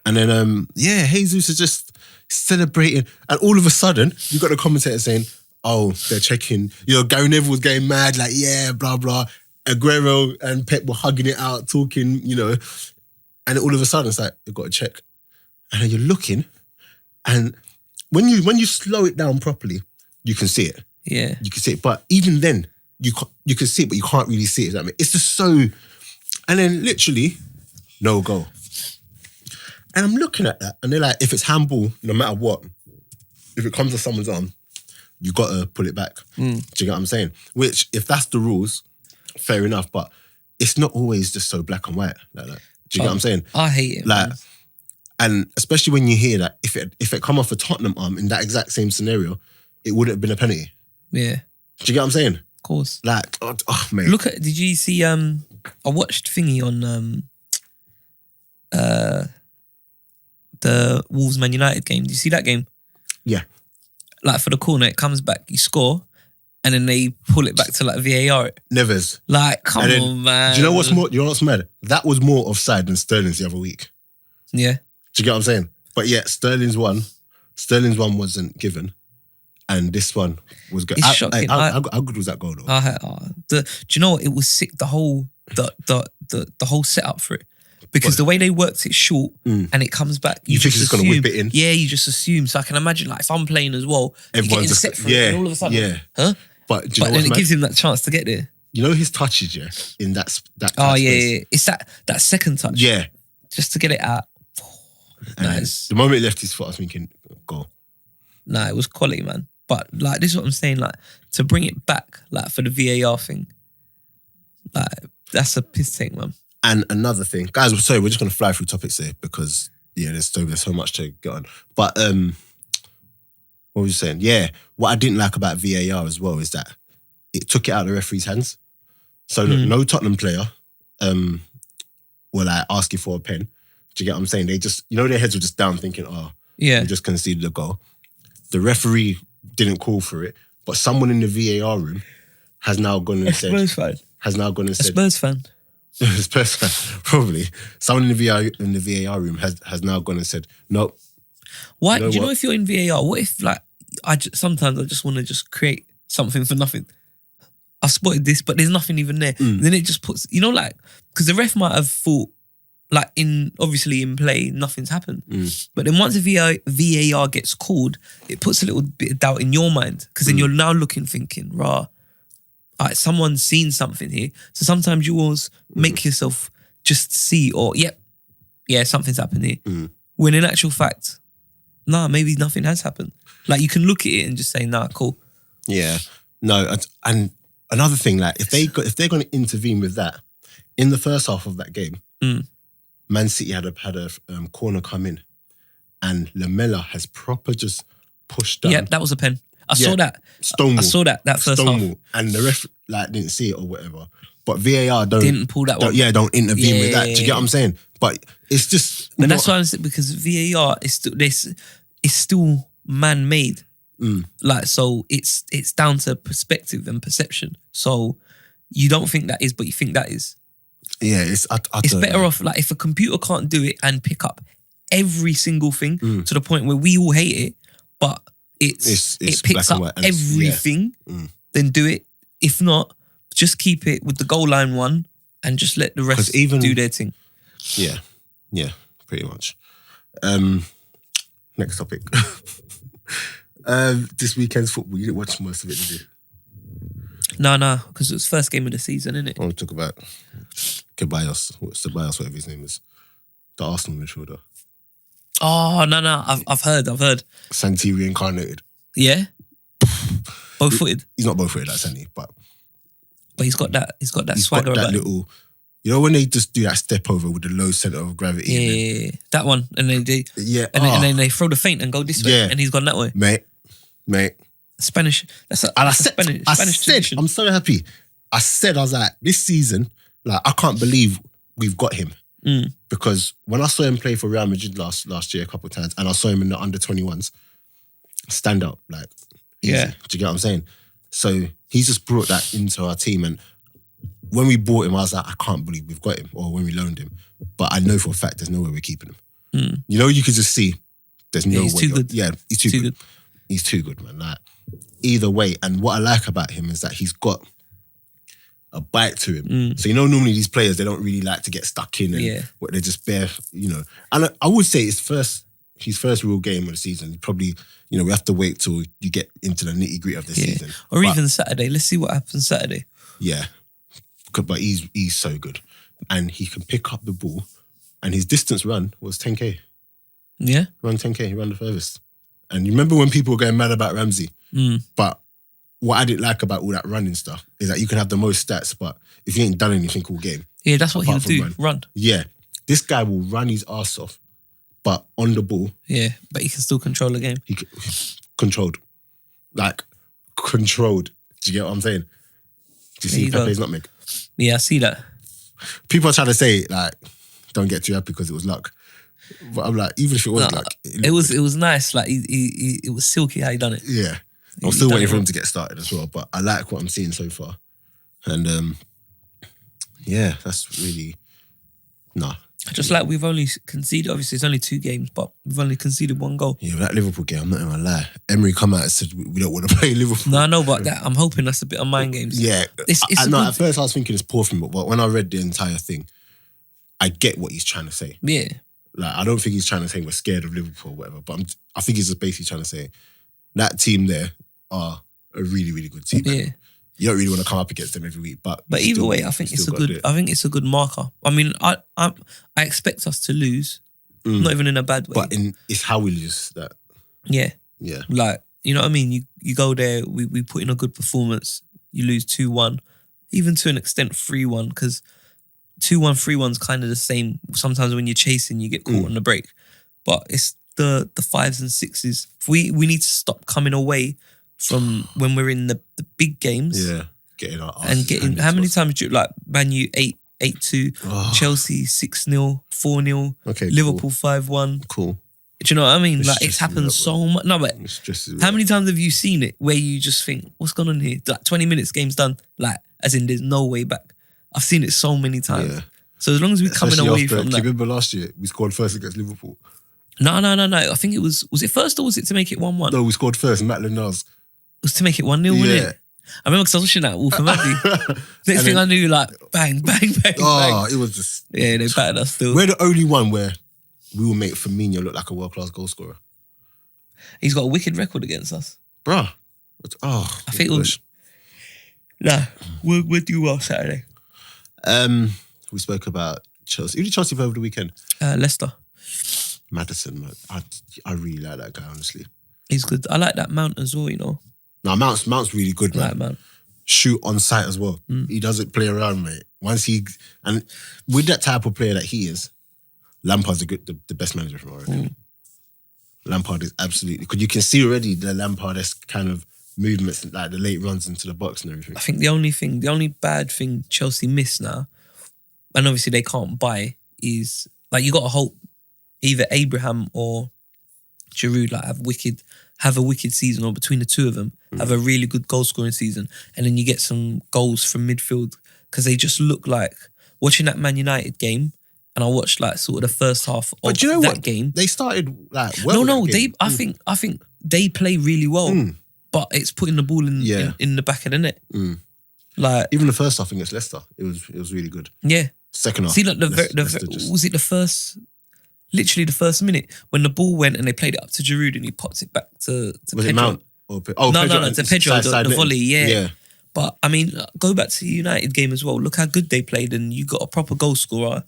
And then, Jesus is just celebrating. And all of a sudden, you got the commentator saying, oh, they're checking. Gary Neville was getting mad, like, yeah, blah, blah. Aguero and Pep were hugging it out, talking, And all of a sudden, it's like, you've got to check. And then you're looking. And when you slow it down properly, you can see it. Yeah. You can see it. But even then, you can see it, but you can't really see it. It's just so... And then literally, no goal. And I'm looking at that, and they're like, if it's handball, no matter what, if it comes to someone's arm, you got to pull it back. Do you get what I'm saying? Which, if that's the rules, fair enough, but it's not always just so black and white like that. Do you get what I'm saying? I hate it. Like, and especially when you hear that, if it come off a Tottenham arm in that exact same scenario, it wouldn't have been a penalty. Yeah. Do you get what I'm saying? Of course. Like, mate. Did you see, I watched thingy on the Wolves Man United game. Did you see that game? Yeah. Like for the corner, it comes back, you score, and then they pull it back to like VAR. Nevers. Like, come on, man. Do you know what's more? You know what's mad? That was more offside than Sterling's the other week. Yeah. Do you get what I'm saying? But yeah, Sterling's one wasn't given, and this one was good. It's shocking. How good was that goal though? Do you know what? It was sick. The whole setup for it. Because the way they worked it short and it comes back, you think it's going to whip it in? Yeah, you just assume. So I can imagine, like, if I'm playing as well, everyone's just set for it, and all of a sudden, huh? But do you know then it gives him that chance to get there. You know his touches, yeah, in that Oh space. yeah, it's that second touch, yeah, just to get it out. Nice. The moment it left his foot, I was thinking, goal. Nah, it was quality, man. But like, this is what I'm saying. Like, to bring it back, like for the VAR thing, like that's a piss take, man. And another thing, guys, sorry, we're just going to fly through topics here because, yeah, there's so much to get on. But what was you saying? Yeah, what I didn't like about VAR as well is that it took it out of the referee's hands. So no Tottenham player were like asking for a pen. Do you get what I'm saying? They just, their heads were just down thinking, we just conceded a goal. The referee didn't call for it, but someone in the VAR room has now gone and said... Spurs fan. Has now gone and said... Spurs fan. Spurs fan, probably. Someone in the VAR room has now gone and said, nope. Why? Do you know if you're in VAR, what if like sometimes I just want to just create something for nothing? I spotted this, but there's nothing even there. Then it just puts, because the ref might have thought, like obviously in play, nothing's happened. But then once the VAR gets called, it puts a little bit of doubt in your mind because then you're now thinking, rah. Someone's seen something here. So sometimes you always make yourself just see something's happened here. When in actual fact, maybe nothing has happened. Like you can look at it and just say, cool. Yeah. No, and another thing, like if they're going to intervene with that, in the first half of that game, Man City had a corner come in and Lamela has proper just pushed down. Yeah, that was a pen. I saw that. Stonewall. I saw that first half. And the ref didn't see it or whatever. But VAR didn't pull that one. Yeah, don't intervene with that. Do you get what I'm saying? But it's just... But that's why I'm saying, because VAR is still man-made. Like, so it's down to perspective and perception. So you don't think that is, but you think that is. Yeah, it's better off, like, if a computer can't do it and pick up every single thing to the point where we all hate it, but it picks up everything, then do it. If not, just keep it with the goal line one and just let the rest do their thing. Yeah, pretty much. Next topic. This weekend's football, you didn't watch most of it, did you? No, because it was first game of the season, innit? I want to talk about Ceballos, whatever his name is. The Arsenal midfielder. Oh, no, I've heard. Santi reincarnated. Yeah? Both-footed? He's not both-footed like Santi, but he's got that swagger got that about little... You know when they just do that step over with the low centre of gravity? Yeah, that one. And then then they throw the feint and go this way, and he's gone that way. Mate. Spanish. Spanish tradition. I'm so happy. I was like, this season, like, I can't believe we've got him. Because when I saw him play for Real Madrid last year a couple of times, and I saw him in the under-21s, stand up, like, easy. Yeah. Do you get what I'm saying? So he's just brought that into our team, and when we bought him, I was like, I can't believe we've got him, or when we loaned him. But I know for a fact there's no way we're keeping him. You could just see there's no way. He's too good. Yeah, he's too good. He's too good, man. Like, either way, and what I like about him is that he's got a bite to him. So normally these players, they don't really like to get stuck in and they're just bare, And I would say his first real game of the season, probably, we have to wait till you get into the nitty-gritty of the season. Or even Saturday. Let's see what happens Saturday. Yeah. But he's so good. And he can pick up the ball. And his distance run was 10K. Yeah? Run 10K, he ran the furthest. And you remember when people were going mad about Ramsey? But what I didn't like about all that running stuff is that you can have the most stats, but if you ain't done anything all game... Yeah, that's what he'll do, run. Yeah. This guy will run his ass off, but on the ball... Yeah, but he can still control the game. Controlled. Like, controlled. Do you get what I'm saying? Do you see Pepe's nutmeg? Yeah, I see that. People are trying to say, like, don't get too happy because it was luck. But I'm like, even if it was luck... It was nice. Like, it was silky how he done it. Yeah. I'm still waiting for him to get started as well, but I like what I'm seeing so far. And yeah, that's really Just like we've only conceded, obviously it's only 2 games, but we've only conceded 1 goal. Yeah, that Liverpool game, I'm not gonna lie. Emery come out and said we don't want to play Liverpool. No, I know about that. I'm hoping that's a bit of mind games. Yeah, it's at first I was thinking it's poor from him, but when I read the entire thing, I get what he's trying to say. Yeah. Like, I don't think he's trying to say we're scared of Liverpool or whatever, but I think he's just basically trying to say that team there are a really, really good team. Yeah. You don't really want to come up against them every week, but either way, I think it's a good. I think it's a good marker. I mean, I expect us to lose, not even in a bad way. But it's how we lose that. Yeah. Yeah. Like, you know what I mean? You go there, we put in a good performance, you lose 2-1, even to an extent 3-1, because 2-1, 3-1's kind of the same. Sometimes when you're chasing, you get caught on the break. But it's the 5s and 6s. We need to stop coming away from when we're in the big games. Yeah. Getting our and getting, how many times do you, like, Man U 8-2, Chelsea 6-0, 4-0, Liverpool 5-1. Cool. Do you know what I mean? Like, it's happened so much. No, but how many times have you seen it where you just think, what's going on here? Like, 20 minutes, game's done. Like, as in, there's no way back. I've seen it so many times. Yeah. So as long as we're coming away from that. Do you remember last year, we scored first against Liverpool? No. I think it was it first or was it to make it 1-1? No, we scored first, Maitland Niles. It was to make it 1-0, wasn't it? I remember because I was watching that Wolf and Maddy. Next thing I knew, like, bang, bang, bang, bang. It was just... Yeah, they battered us still. We're the only one where we will make Firmino look like a world-class goal scorer. He's got a wicked record against us. Bruh. I think it was... Nah, we'll do well Saturday. We spoke about Chelsea. Who did Chelsea play over the weekend? Leicester. Maddison, man. I really like that guy, honestly. He's good. I like that Mount as well, you know. No, Mount's really good, man. I like Mount. Shoot on sight as well. He doesn't play around, mate. And with that type of player that he is, Lampard's the best manager from our reckon. Lampard is absolutely, because you can see already the Lampard-esque kind of movements, like the late runs into the box and everything. I think the only bad thing Chelsea miss now, and obviously they can't buy, is like you got to hope either Abraham or Giroud like have a wicked season, or between the two of them have a really good goal scoring season, and then you get some goals from midfield, because they just look like, watching that Man United game, and I watched like sort of the first half of that game. They started like well. No, I think they play really well, but it's putting the ball in the back of the net. Like even the first half against Leicester, it was really good. Yeah. Second half, see, like was it the first? Literally the first minute when the ball went and they played it up to Giroud and he popped it back to was Pedro. It Mount? No, to Pedro, the volley, yeah. But I mean, go back to the United game as well. Look how good they played, and you got a proper goal scorer.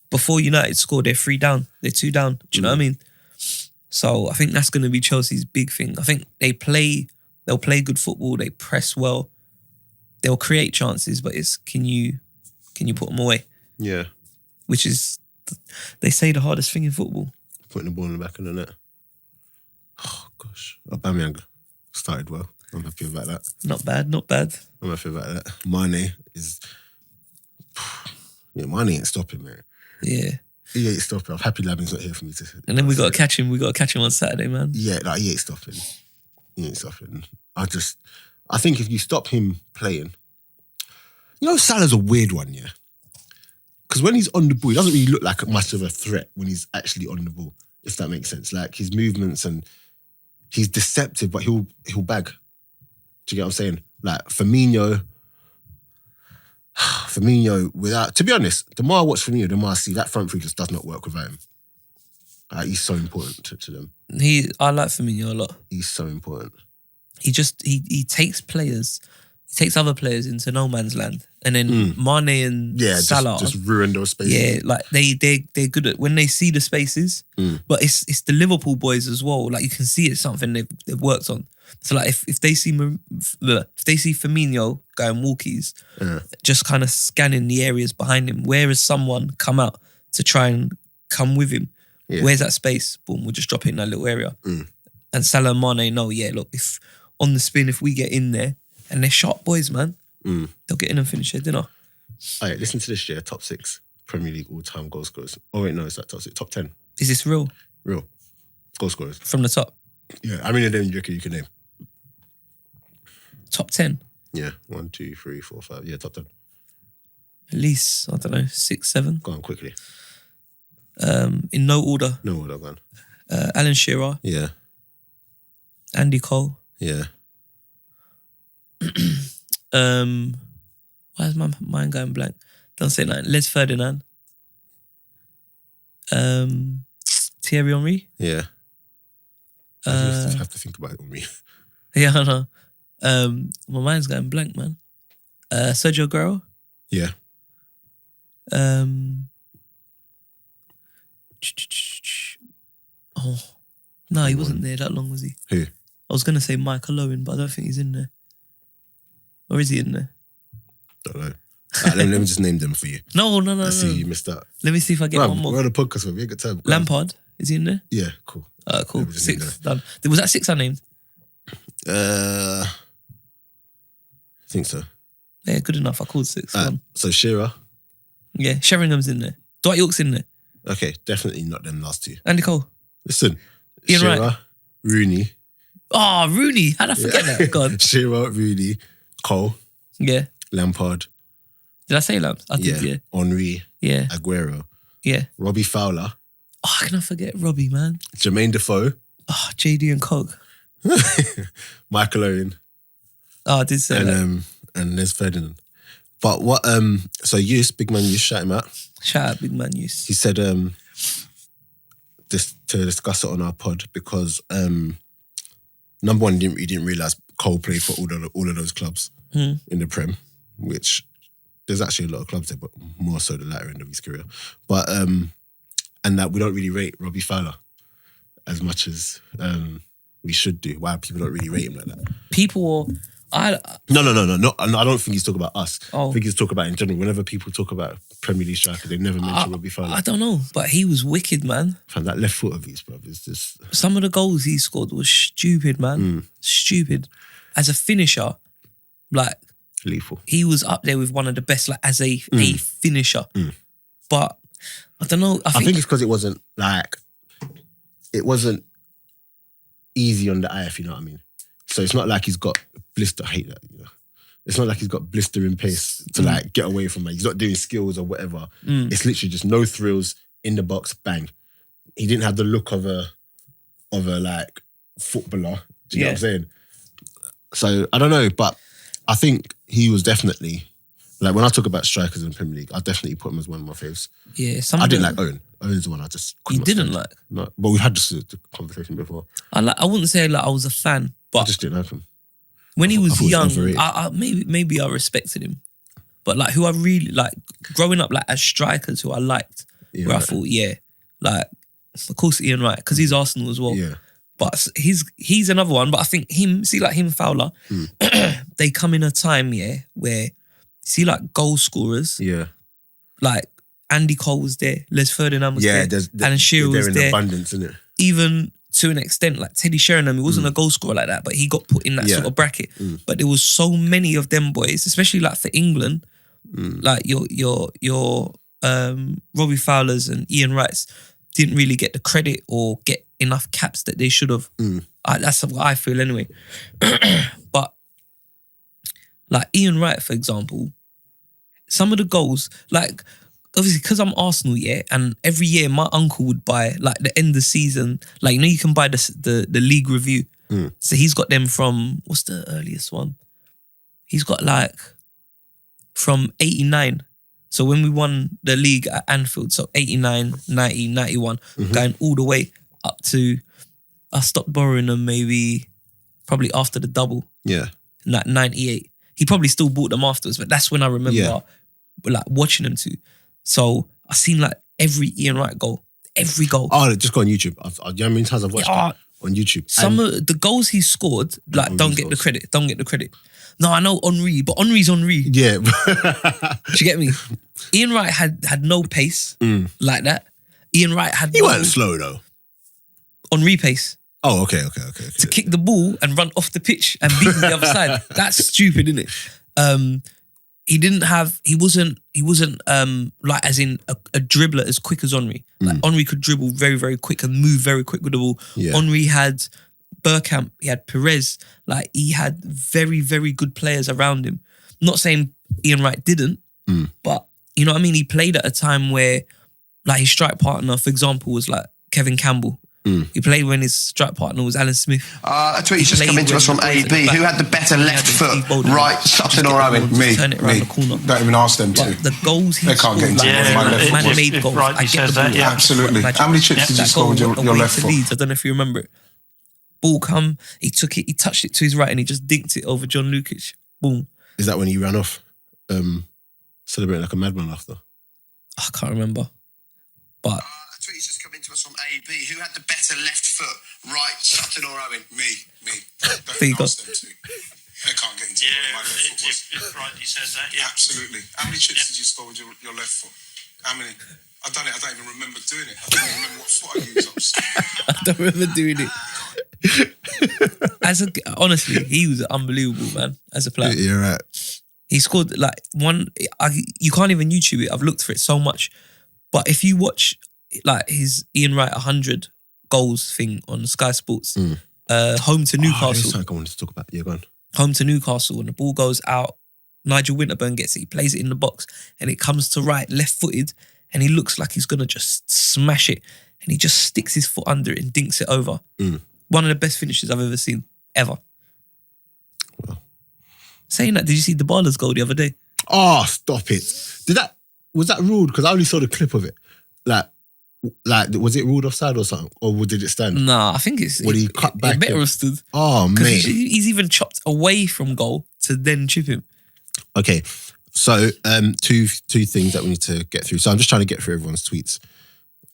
Before United scored, they're 3 down. They're 2 down. Do you know what I mean? So I think that's going to be Chelsea's big thing. I think they'll play good football. They press well. They'll create chances, but it's can you put them away? Yeah. Which is, they say, the hardest thing in football. Putting the ball in the back of the net. Oh, gosh. Aubameyang started well. I'm happy about that. Not bad. I'm happy about that. Mane is... Yeah, Mane ain't stopping, man. Yeah. He ain't stopping. I'm happy Lamin's not here for me to... And then we got to catch him. We got to catch him on Saturday, man. Yeah, like, he ain't stopping. I think if you stop him playing... You know, Salah's a weird one, yeah? Because when he's on the ball, he doesn't really look like much of a threat when he's actually on the ball, if that makes sense. Like, his movements, and he's deceptive, but he'll bag. Do you get what I'm saying? Like, Firmino, without... To be honest, the more I watch Firmino, the more I see that front three just does not work without him. He's so important to them. I like Firmino a lot. He's so important. He takes players... He takes other players into no man's land, and then Mane and Salah just ruin those spaces. Yeah, like they're good at when they see the spaces. But it's the Liverpool boys as well. Like you can see it's something they've worked on. So like if they see Firmino going walkies, just kind of scanning the areas behind him, where has someone come out to try and come with him? Yeah. Where's that space? Boom, we'll just drop it in that little area. And Salah and Mane know, look, if on the spin, if we get in there. And they're sharp boys, man. They'll get in and finish their dinner. All right, listen to this year. Top 6 Premier League all-time goal scorers. Oh, wait, no, it's not top 6. Top 10. Is this real? Real. Goal scorers. From the top? Yeah. How many of them do you reckon you can name? top 10. Yeah, 1, 2, 3, 4, 5. Yeah, top 10. At least, I don't know, 6, 7. Go on quickly. In no order. No order, go on. Alan Shearer. Yeah. Andy Cole. Yeah. Why is my mind going blank? Don't say that. Les Ferdinand. Thierry Henry. Yeah. I just have to think about it on me. Yeah, I know. My mind's going blank, man. Sergio Aguero. Yeah. Oh, no, he wasn't there that long, was he? Who? I was gonna say Michael Owen, but I don't think he's in there. Or is he in there? Don't know. Right, let me just name them for you. No. Let's see, you missed out. Let me see if I get one more. We're on a podcast, we ain't got time. Lampard, is he in there? Yeah, cool. Cool. 6 done. Was that 6 I named? I think so. Yeah, good enough. I called 6. So Shearer. Yeah, Sheringham's in there. Dwight York's in there. Okay, definitely not them last two. Andy Cole. Listen, Ian Shearer, Wright. Rooney. Oh, Rooney. How'd I forget that? God. Shearer, Rooney, Cole, Yeah. Lampard. Did I say Lamps? I did, yeah. Henry, Yeah. Aguero, Yeah. Robbie Fowler, Oh, how can I forget Robbie, man? Jermaine Defoe, Oh, JD and Cog. Michael Owen, Oh, I did say that. and Les Ferdinand. But what so Yus, big man Yus, shout him out. Shout out Big Man Use. He said this to discuss it on our pod because number one, he didn't realise Cole played for all of those clubs in the Prem, which there's actually a lot of clubs there, but more so the latter end of his career. But and that we don't really rate Robbie Fowler as much as we should do. Why people don't really rate him like that? People, No. I don't think he's talking about us. Oh. I think he's talking about in general. Whenever people talk about Premier League striker, they never mention Robbie Fowler. I don't know, but he was wicked, man. Fam, that left foot of his, bro, is just... Some of the goals he scored was stupid, man. Stupid. As a finisher, like, lethal. he was up there with one of the best, like, as a finisher. But I don't know. I think it's because it wasn't easy on the eye, if you know what I mean. So it's not like he's got blister. I hate that, you know. It's not like he's got blistering pace to like get away from it. He's not doing skills or whatever. It's literally just no thrills in the box, bang. He didn't have the look of a like footballer. Do you know what I'm saying? So I don't know, but I think he was definitely like when I talk about strikers in the Premier League, I definitely put him as one of my faves. Yeah, I didn't like Owen. Owen's the one I just You didn't stand. like? No, but we've had this conversation before. I wouldn't say like I was a fan, but I just didn't like him. when he was I thought he young, was overrated. I maybe I respected him. But like who I really like growing up like as strikers who I liked, where I thought, like of course Ian Wright, because he's Arsenal as well. Yeah. But he's another one. But I think him and Fowler, they come in a time, where see like goal scorers, like Andy Cole was there, Les Ferdinand was there, and Shearer was in there. abundance, isn't it? Even to an extent, like Teddy Sheringham, he wasn't a goal scorer like that, but he got put in that sort of bracket. But there was so many of them boys, especially like for England, like your Robbie Fowlers and Ian Wrights didn't really get the credit or get enough caps that they should have. That's what I feel anyway. But like Ian Wright, for example, some of the goals, like obviously because I'm Arsenal, and every year my uncle would buy like the end of the season, like you can buy the league review. So he's got them from, what's the earliest one? He's got like from 89. So when we won the league at Anfield, so 89, 90, 91, going all the way up to, I stopped borrowing them probably after the double. Yeah. Like 98. He probably still bought them afterwards, but that's when I remember like watching them too. So I seen like every Ian Wright goal. Every goal. Oh, just go on YouTube. You know how many times I've watched it on YouTube? Some of the goals he scored, like, don't get the credit. Don't get the credit. No, I know Henry, but Henry's Henry. Yeah. Do you get me? Ian Wright had no pace like that. Ian Wright had He weren't slow though. Henry pace. Oh, okay. To kick the ball and run off the pitch and beat the other side. That's stupid, isn't it? He wasn't like as in a dribbler as quick as Henry. Like Henry could dribble very, very quick and move very quick with the ball. Yeah. Henry had Bergkamp, he had Perez. Like, he had very, very good players around him. Not saying Ian Wright didn't, but you know what I mean? He played at a time where, like, his strike partner, for example, was like Kevin Campbell. He played when his strike partner was Alan Smith. A tweet's just come into us from AB. Who had the better left foot, right, Sutton or Owen? Me. Turn it around the corner. Don't even ask them to. But the goals he They can't scored, get into like, my left foot. man-made goals. Right, I get the that, ball. yeah. Absolutely. Imagine How many chips did you that score goal with your away left to foot? Leeds, I don't know if you remember it. Ball come, he took it, he touched it to his right and he just dinked it over John Lukic. Boom. Is that when he ran off, celebrating like a madman after? I can't remember. But A tweet's just come into us from AB. Who had the better left foot, right, Sutton or Owen? Me. There Don't you even go. ask them to. They can't get into my left foot was. if Rightly says that, yeah. Absolutely. How many chips did you score with your left foot? How many? I've done it. I don't even remember doing it. I don't even remember what foot I used. I don't remember doing it. Honestly, he was unbelievable, man, as a player. You're right. He scored like you can't even YouTube it. I've looked for it so much. But if you watch like his Ian Wright 100 goals thing on Sky Sports, home to There's Newcastle, something I wanted to talk about. Yeah, go on. home to Newcastle, and the ball goes out, Nigel Winterburn gets it, he plays it in the box, and it comes to right, left-footed, and he looks like he's going to just smash it, and he just sticks his foot under it and dinks it over. One of the best finishes I've ever seen, ever. Well. Saying that, did you see Dybala's goal the other day? Oh, stop it. Was that ruled? Because I only saw the clip of it. Like, was it ruled offside or something? Or did it stand? Nah, I think it's... Would he cut back? It better have stood. Oh, Because mate. he's even chopped away from goal to then chip him. Okay, so two things that we need to get through. So I'm just trying to get through everyone's tweets,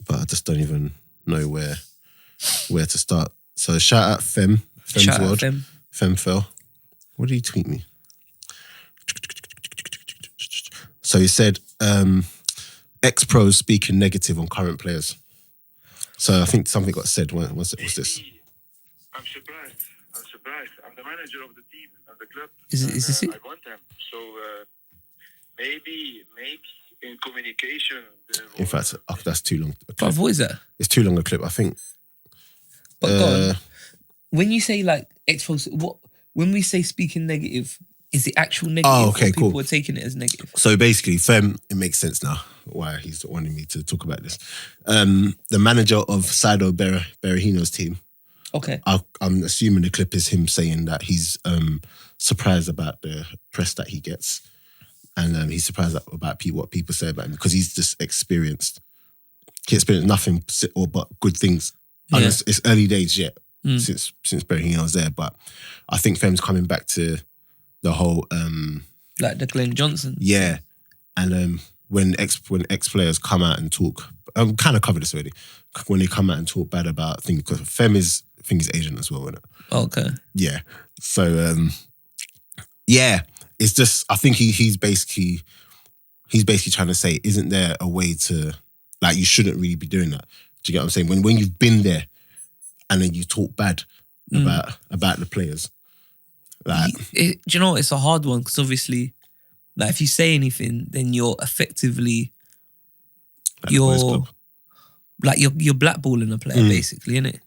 but I just don't even know where to start. So shout out Fem's Shout out World. Fem. Fem fell. What did he tweet me? So he said, ex-pros speaking negative on current players. So I think something got said. What's this? I'm surprised. I'm the manager of the team and the club. Is this it? I want them. So maybe in communication. In fact, that's too long. But what is that? It's too long a clip, I think. But go on. When you say like expose, when we say speaking negative, is it actual negative? Oh, okay, or people cool. are taking it as negative? So basically, Fem, it makes sense now why he's wanting me to talk about this. The manager of Saido Berahino's team, Okay. I'm assuming the clip is him saying that he's surprised about the press that he gets. And he's surprised about what people say about him because he's just experienced. He experienced nothing but good things. Yeah. And it's early days yet since Berahino's there. But I think Fem's coming back to the whole... Like the Glenn Johnson. Yeah. And when ex-players come out and talk... I've kind of covered this already. When they come out and talk bad about things... Because Fem is, I think he's Asian as well, isn't it? Okay. Yeah. So, yeah. It's just... I think he's basically trying to say, isn't there a way to... Like, you shouldn't really be doing that. Do you get what I'm saying? When you've been there and then you talk bad about the players. Like, Do you know what? It's a hard one because obviously, like if you say anything, then you're effectively boys club. you're blackballing a player basically, innit?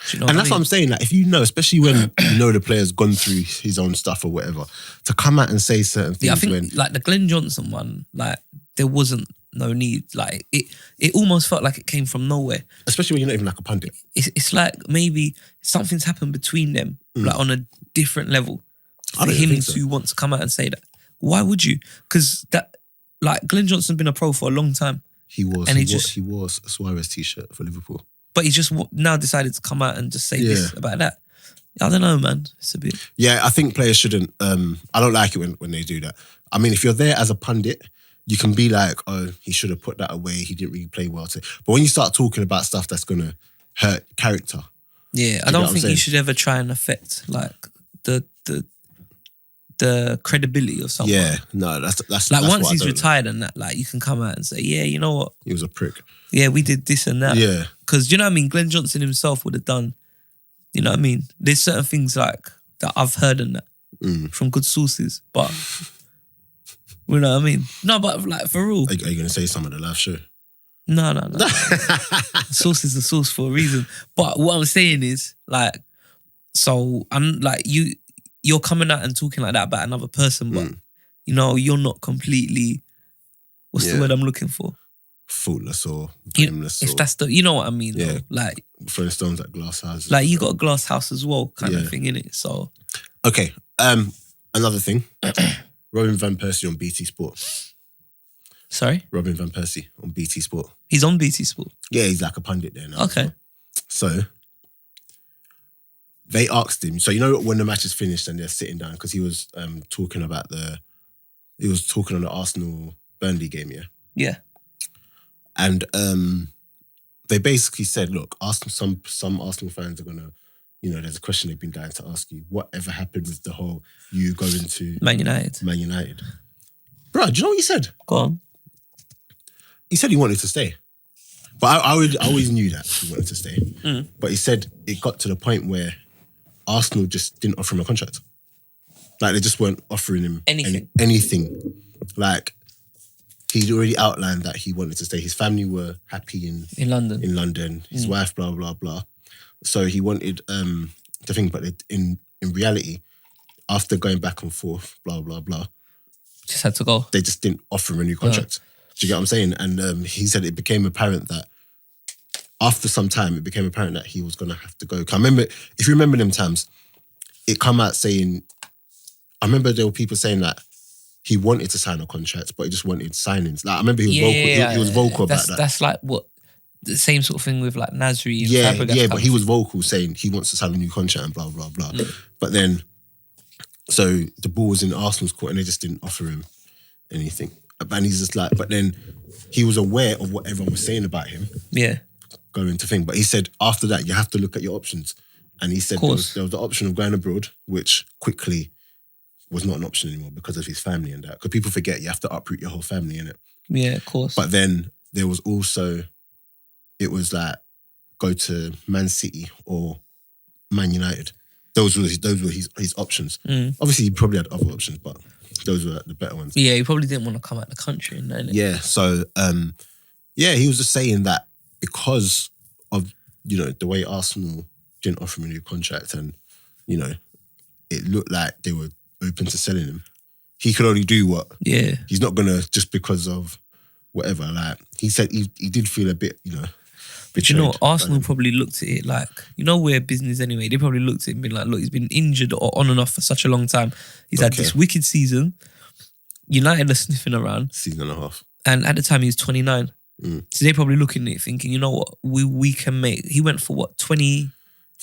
Do you know And what that's what I'm saying. Like, if you know, especially when you know the player's gone through his own stuff or whatever, to come out and say certain things Yeah, I think when... like the Glenn Johnson one, like there wasn't no need. Like it almost felt like it came from nowhere. Especially when you're not even like a pundit. It's like maybe something's happened between them, like on a different level. I For don't him think so. to want to come out and say that. Why would you? Because that, like Glenn Johnson's been a pro for a long time, He wore And a Suarez t-shirt for Liverpool. but he just now decided to come out and just say this about that. I don't know, man. It's a bit... Yeah, I think players shouldn't... I don't like it when they do that. I mean, if you're there as a pundit, you can be like, oh, he should have put that away. He didn't really play well today. But when you start talking about stuff that's going to hurt character... Yeah, I know don't what I'm think you saying? should ever try and affect like the credibility of someone. Yeah, no, that's Like that's once what I he's don't retired and that, like you can come out and say, yeah, you know what? like. He was a prick. Yeah, we did this and that. Yeah. Because you know what I mean? Glenn Johnson himself would have done, you know what I mean? There's certain things like that I've heard and that from good sources, but you know what I mean? No, but like for real. Are you going to say something at the live show? No. Source is the source for a reason. But what I'm saying is, like, So I'm like you're coming out and talking like that about another person, but you know you're not completely. What's the word I'm looking for? Faultless or blameless. If that's the, you know what I mean? Yeah. Though? Like throwing stones at glass houses. Like you got a glass house as well, kind of thing, innit? So okay. Another thing. Robin van Persie on BT Sport. Sorry? Robin van Persie on BT Sport. He's on BT Sport. Yeah, he's like a pundit there now. Okay. So they asked him. So you know when the match is finished and they're sitting down because he was talking about he was talking on the Arsenal Burnley game, yeah. Yeah. And they basically said, look, Arsenal, some Arsenal fans are gonna, you know, there's a question they've been dying to ask you. Whatever happened with the whole you going to Man United? Bro, do you know what he said? Go on. He said he wanted to stay. But I always knew that he wanted to stay. But he said it got to the point where Arsenal just didn't offer him a contract. Like they just weren't offering him anything. Like he'd already outlined that he wanted to stay. His family were happy in London. His wife, blah, blah, blah. So he wanted to think, but in reality, after going back and forth, blah, blah, blah. Just had to go. They just didn't offer him a new contract. Do you get what I'm saying? And he said it became apparent that after some time, it became apparent that he was going to have to go. 'Cause I remember, if you remember them times, it come out saying, I remember there were people saying that he wanted to sign a contract, but he just wanted signings. Like I remember he was vocal. He was vocal about that. That's like what the same sort of thing with like Nasri. And Fabregas. But he was vocal saying he wants to sign a new contract and blah blah blah. But then, so the ball was in Arsenal's court and they just didn't offer him anything. And he's just like, but then he was aware of what everyone was saying about him. Yeah, going to think. But he said after that you have to look at your options. And he said there was the option of going abroad, which quickly was not an option anymore because of his family and that. Because people forget you have to uproot your whole family, innit? Yeah, of course. But then there was also, it was like, go to Man City or Man United. Those were his options. Obviously, he probably had other options, but those were the better ones. Yeah, he probably didn't want to come out the country. Yeah, so, he was just saying that because of, you know, the way Arsenal didn't offer him a new contract and, you know, it looked like they were open to selling him. He could only do what? Yeah. He's not going to, just because of whatever, like, he said he did feel a bit, you know. But you know, Arsenal probably looked at it like, you know, we're business anyway. They probably looked at it and been like, look, he's been injured or on and off for such a long time. He's had this wicked season. United are sniffing around. Season and a half. And at the time, he was 29. So they're probably looking at it thinking, you know what, we can make... He went for what, 25,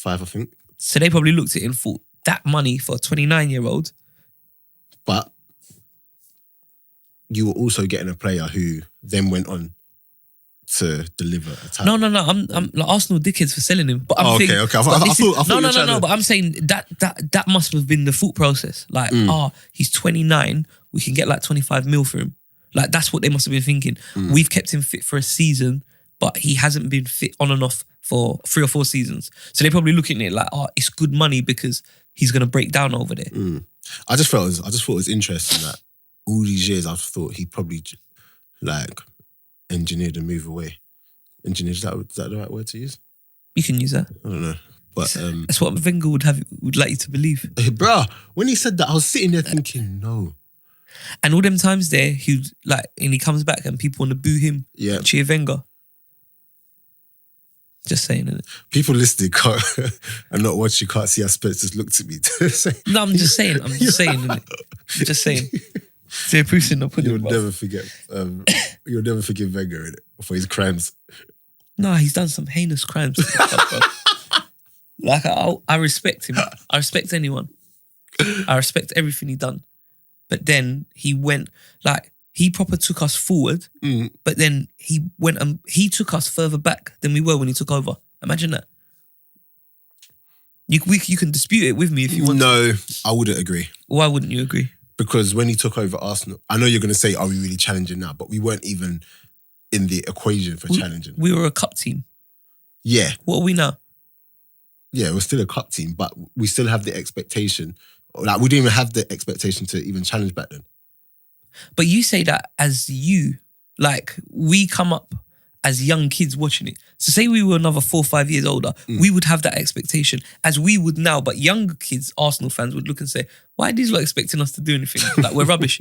I think. So they probably looked at it and thought, that money for a 29-year-old. But you were also getting a player who then went on to deliver a title. No. I'm like Arsenal dickheads for selling him. But I'm thinking, okay. I thought no. But I'm saying that must have been the thought process. Like, he's 29. We can get like 25 mil for him. Like that's what they must have been thinking. We've kept him fit for a season, but he hasn't been fit on and off for 3 or 4 seasons. So they're probably looking at it like, it's good money because he's gonna break down over there. I just thought it was interesting that all these years I thought he probably like engineered a move away. Engineered, is that the right word to use? You can use that. I don't know. But that's what Wenger would like you to believe. Bruh, when he said that, I was sitting there thinking, no. And all them times there, and he comes back and people want to boo him, cheer Wenger. Just saying, innit? People listening can't and not watching can't see how Spence just looked at me. No, I'm just saying, innit? I'm just saying. So you'll never forget. You'll never forgive Wenger, innit? For his crimes. No, he's done some heinous crimes. Like I respect him. I respect anyone. I respect everything he done. But then he went, like, he proper took us forward, but then he went and he took us further back than we were when he took over. Imagine that. You can dispute it with me if you want. No, I wouldn't agree. Why wouldn't you agree? Because when he took over Arsenal, I know you're going to say, are we really challenging now? But we weren't even in the equation for challenging. We were a cup team. Yeah. What are we now? Yeah, we're still a cup team, but we still have the expectation. Like, we didn't even have the expectation to even challenge back then. But you say that as you, like, we come up as young kids watching it. So say we were another 4 or 5 years older, we would have that expectation as we would now. But younger kids, Arsenal fans, would look and say, why are these lot expecting us to do anything? Like, we're rubbish.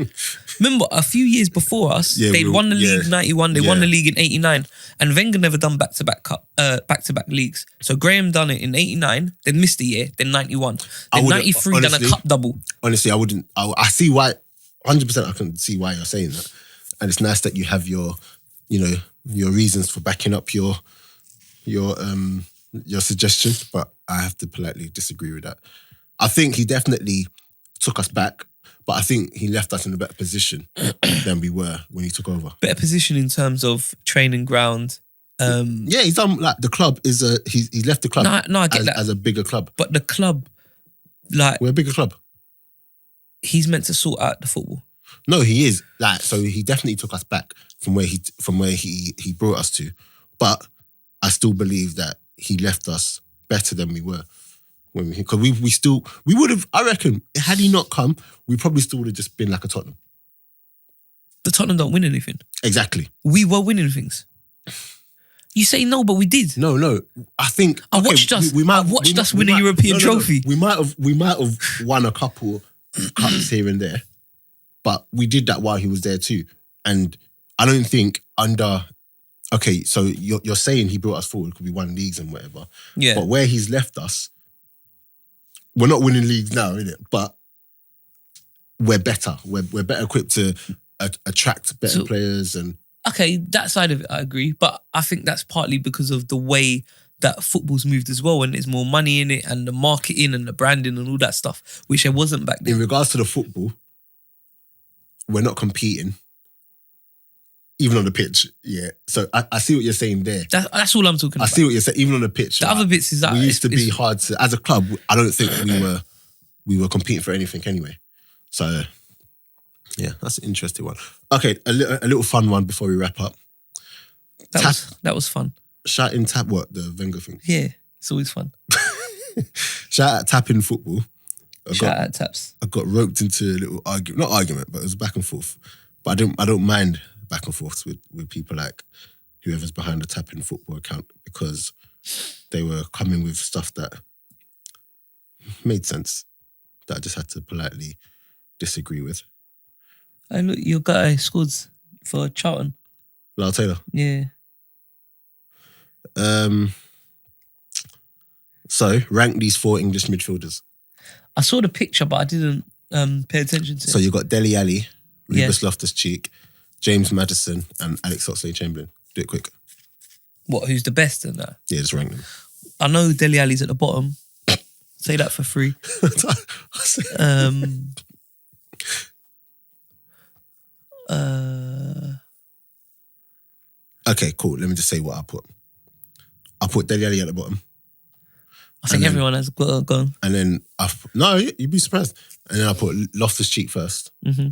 Remember, a few years before us, they'd won the league in 91, they won the league in 89, and Wenger never done back-to-back leagues. So Graham done it in 89, then missed a year, then 91. Then 93 done a cup double. Honestly, I see why, 100% I can see why you're saying that. And it's nice that you have your reasons for backing up your suggestion, but I have to politely disagree with that. I think he definitely took us back, but I think he left us in a better position than we were when he took over. Better position in terms of training ground. Yeah, he's done, like, the club is he's left the club No, I get that. as a bigger club. But the club, like, We're a bigger club. he's meant to sort out the football. No, he is. Like, so he definitely took us back from where he brought us to. But I still believe that he left us better than we were. Because we would have, I reckon, had he not come, we probably still would have just been like a Tottenham. The Tottenham don't win anything. Exactly. We were winning things. You say no, but we did. No. I think I watched us win a European trophy. We might have won a couple cups here and there, but we did that while he was there too. And I don't think okay, so you're saying he brought us forward because we won leagues and whatever. Yeah. But where he's left us, we're not winning leagues now, innit? But we're better. We're better equipped to attract better players and. Okay, that side of it, I agree. But I think that's partly because of the way that football's moved as well, and there's more money in it, and the marketing and the branding and all that stuff, which there wasn't back then. In regards to the football, we're not competing, even on the pitch. Yeah. So I see what you're saying there. That's all I'm talking about. I see what you're saying, even on the pitch. The other bits is that we used to be hard to, as a club, I don't think we were competing for anything anyway. So, yeah, that's an interesting one. Okay, a little fun one before we wrap up. That was fun. Shout in tap what? The Wenger thing? Yeah, it's always fun. Shout out tapping football. Shout out Taps. I got roped into a little argument. Not argument, but it was back and forth. But I don't mind back and forth with people like whoever's behind the tapping football account, because they were coming with stuff that made sense that I just had to politely disagree with. Hey, look, your guy scored for Charlton. Lyle Taylor. Yeah. So, rank these 4 English midfielders. I saw the picture, but I didn't pay attention to it. So you got Dele Alli, Rubus Loftus-Cheek, James Maddison, and Alex Oxlade-Chamberlain. Do it quick. What? Who's the best in that? Yeah, just rank them. I know Dele Alli's at the bottom. Say that for free. Okay, cool. Let me just say what I put. I put Dele Alli at the bottom. I think everyone has gone. And then you'd be surprised. And then I put Loftus-Cheek first. Mm-hmm.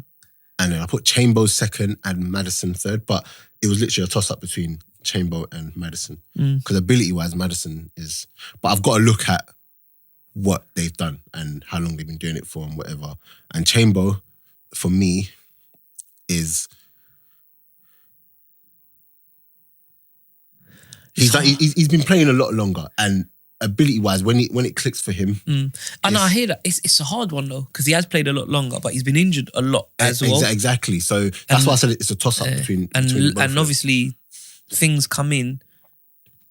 And then I put Chambo second and Maddison third. But it was literally a toss-up between Chambo and Maddison. Because ability-wise, Maddison is... But I've got to look at what they've done and how long they've been doing it for and whatever. And Chambo, for me, is... He's been playing a lot longer, and ability-wise, when it clicks for him... I know, I hear that. It's a hard one, though, because he has played a lot longer, but he's been injured a lot as well. Exactly. So that's why I said it's a toss-up between both. And obviously, things come in.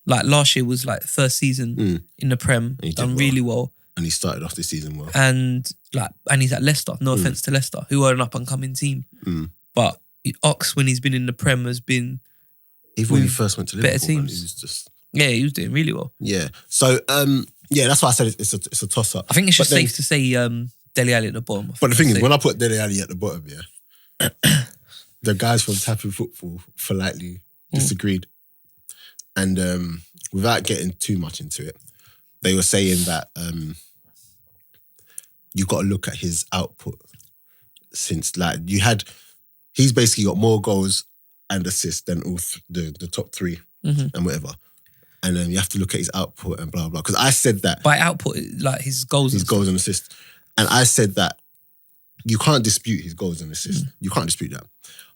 Like last year was like first season in the Prem, done really well. And he started off this season well. And he's at Leicester. No offense to Leicester, who are an up-and-coming team. But Ox, when he's been in the Prem, has been... Even when he first went to Liverpool, better teams. He was just... Yeah, he was doing really well. Yeah. So, that's why I said it's a toss-up. I think it's just safe to say Dele Alli at the bottom. But the thing is, when I put Dele Alli at the bottom, the guys from Tapping Football politely disagreed. And without getting too much into it, they were saying that you got to look at his output since, he's basically got more goals and assists than all the top 3 and whatever. And you have to look at his output and blah, blah. Because I said that... By output, like his goals and assists. And I said that you can't dispute his goals and assists. You can't dispute that.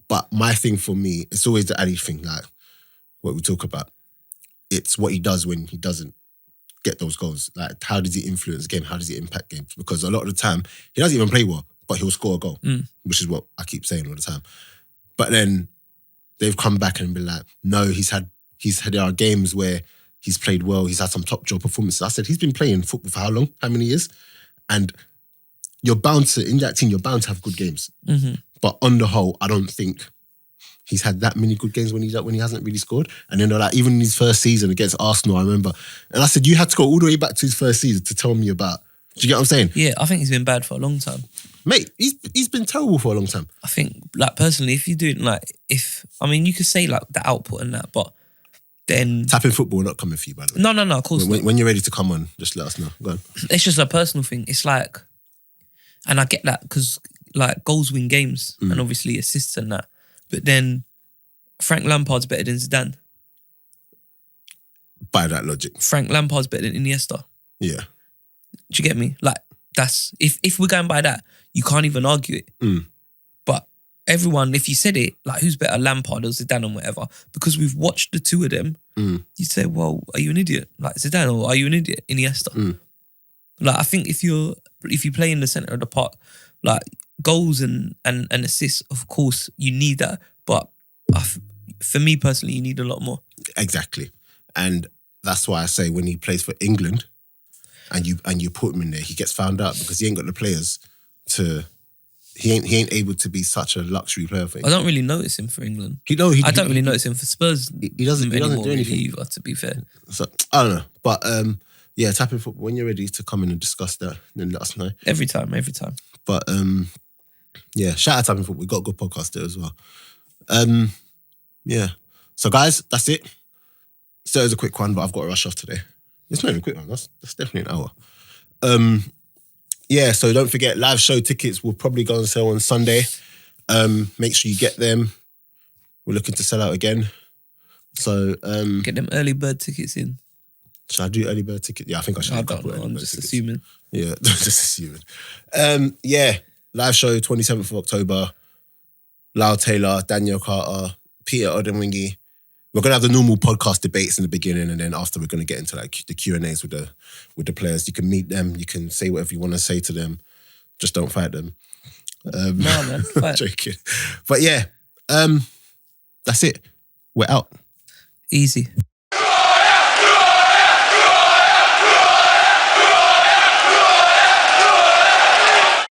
But my thing for me, it's always the Ali thing. Like, what we talk about. It's what he does when he doesn't get those goals. Like, how does he influence the game? How does he impact games? Because a lot of the time, he doesn't even play well, but he'll score a goal, which is what I keep saying all the time. But then they've come back and been like, no, there are games where he's played well. He's had some top draw performances. I said, he's been playing football for how long? How many years? And in that team, you're bound to have good games. Mm-hmm. But on the whole, I don't think he's had that many good games when he hasn't really scored. And then like even in his first season against Arsenal, I remember. And I said, you had to go all the way back to his first season to tell me about. Do you get what I'm saying? Yeah, I think he's been bad for a long time. Mate, he's been terrible for a long time. I think, like, personally, if you do it, like, you could say, like, the output and that, but then... Tapping football not coming for you, by the way. No, of course not. When you're ready to come on, just let us know. Go on. It's just a personal thing. It's like... And I get that because, like, goals win games and obviously assists and that. But then Frank Lampard's better than Zidane. By that logic. Frank Lampard's better than Iniesta. Yeah. Do you get me? Like, that's... If we're going by that, you can't even argue it. But everyone, if you said it, like, who's better, Lampard or Zidane or whatever, because we've watched the two of them, you'd say, well, are you an idiot? Like, Zidane, or are you an idiot? Iniesta. Like, I think if you play in the centre of the park, like, goals and assists, of course, you need that. But for me personally, you need a lot more. Exactly. And that's why I say when he plays for England and you put him in there, he gets found out because he ain't got the players to... He ain't able to be such a luxury player for England. I don't really notice him for England. I don't really notice him for Spurs. He doesn't do anything either, to be fair. So I don't know. But yeah, tapping football, when you're ready to come in and discuss that, then let us know. Every time. But yeah, shout out Tapping Football. We got a good podcast there as well. Yeah. So guys, that's it. So it was a quick one, but I've got to rush off today. It's not even a quick one. That's definitely an hour. Yeah, so don't forget, live show tickets will probably go on sale on Sunday. Make sure you get them. We're looking to sell out again. So get them early bird tickets in. Should I do early bird tickets? Yeah, I think I should. I don't know. I'm just assuming. Yeah, just assuming. Yeah, live show 27th of October. Lyle Taylor, Daniel Carter, Peter Odemwingie. We're gonna have the normal podcast debates in the beginning, and then after we're gonna get into like the Q&As with the players. You can meet them, you can say whatever you want to say to them. Just don't fight them. No, man, fight. Joking. But yeah, that's it. We're out. Easy.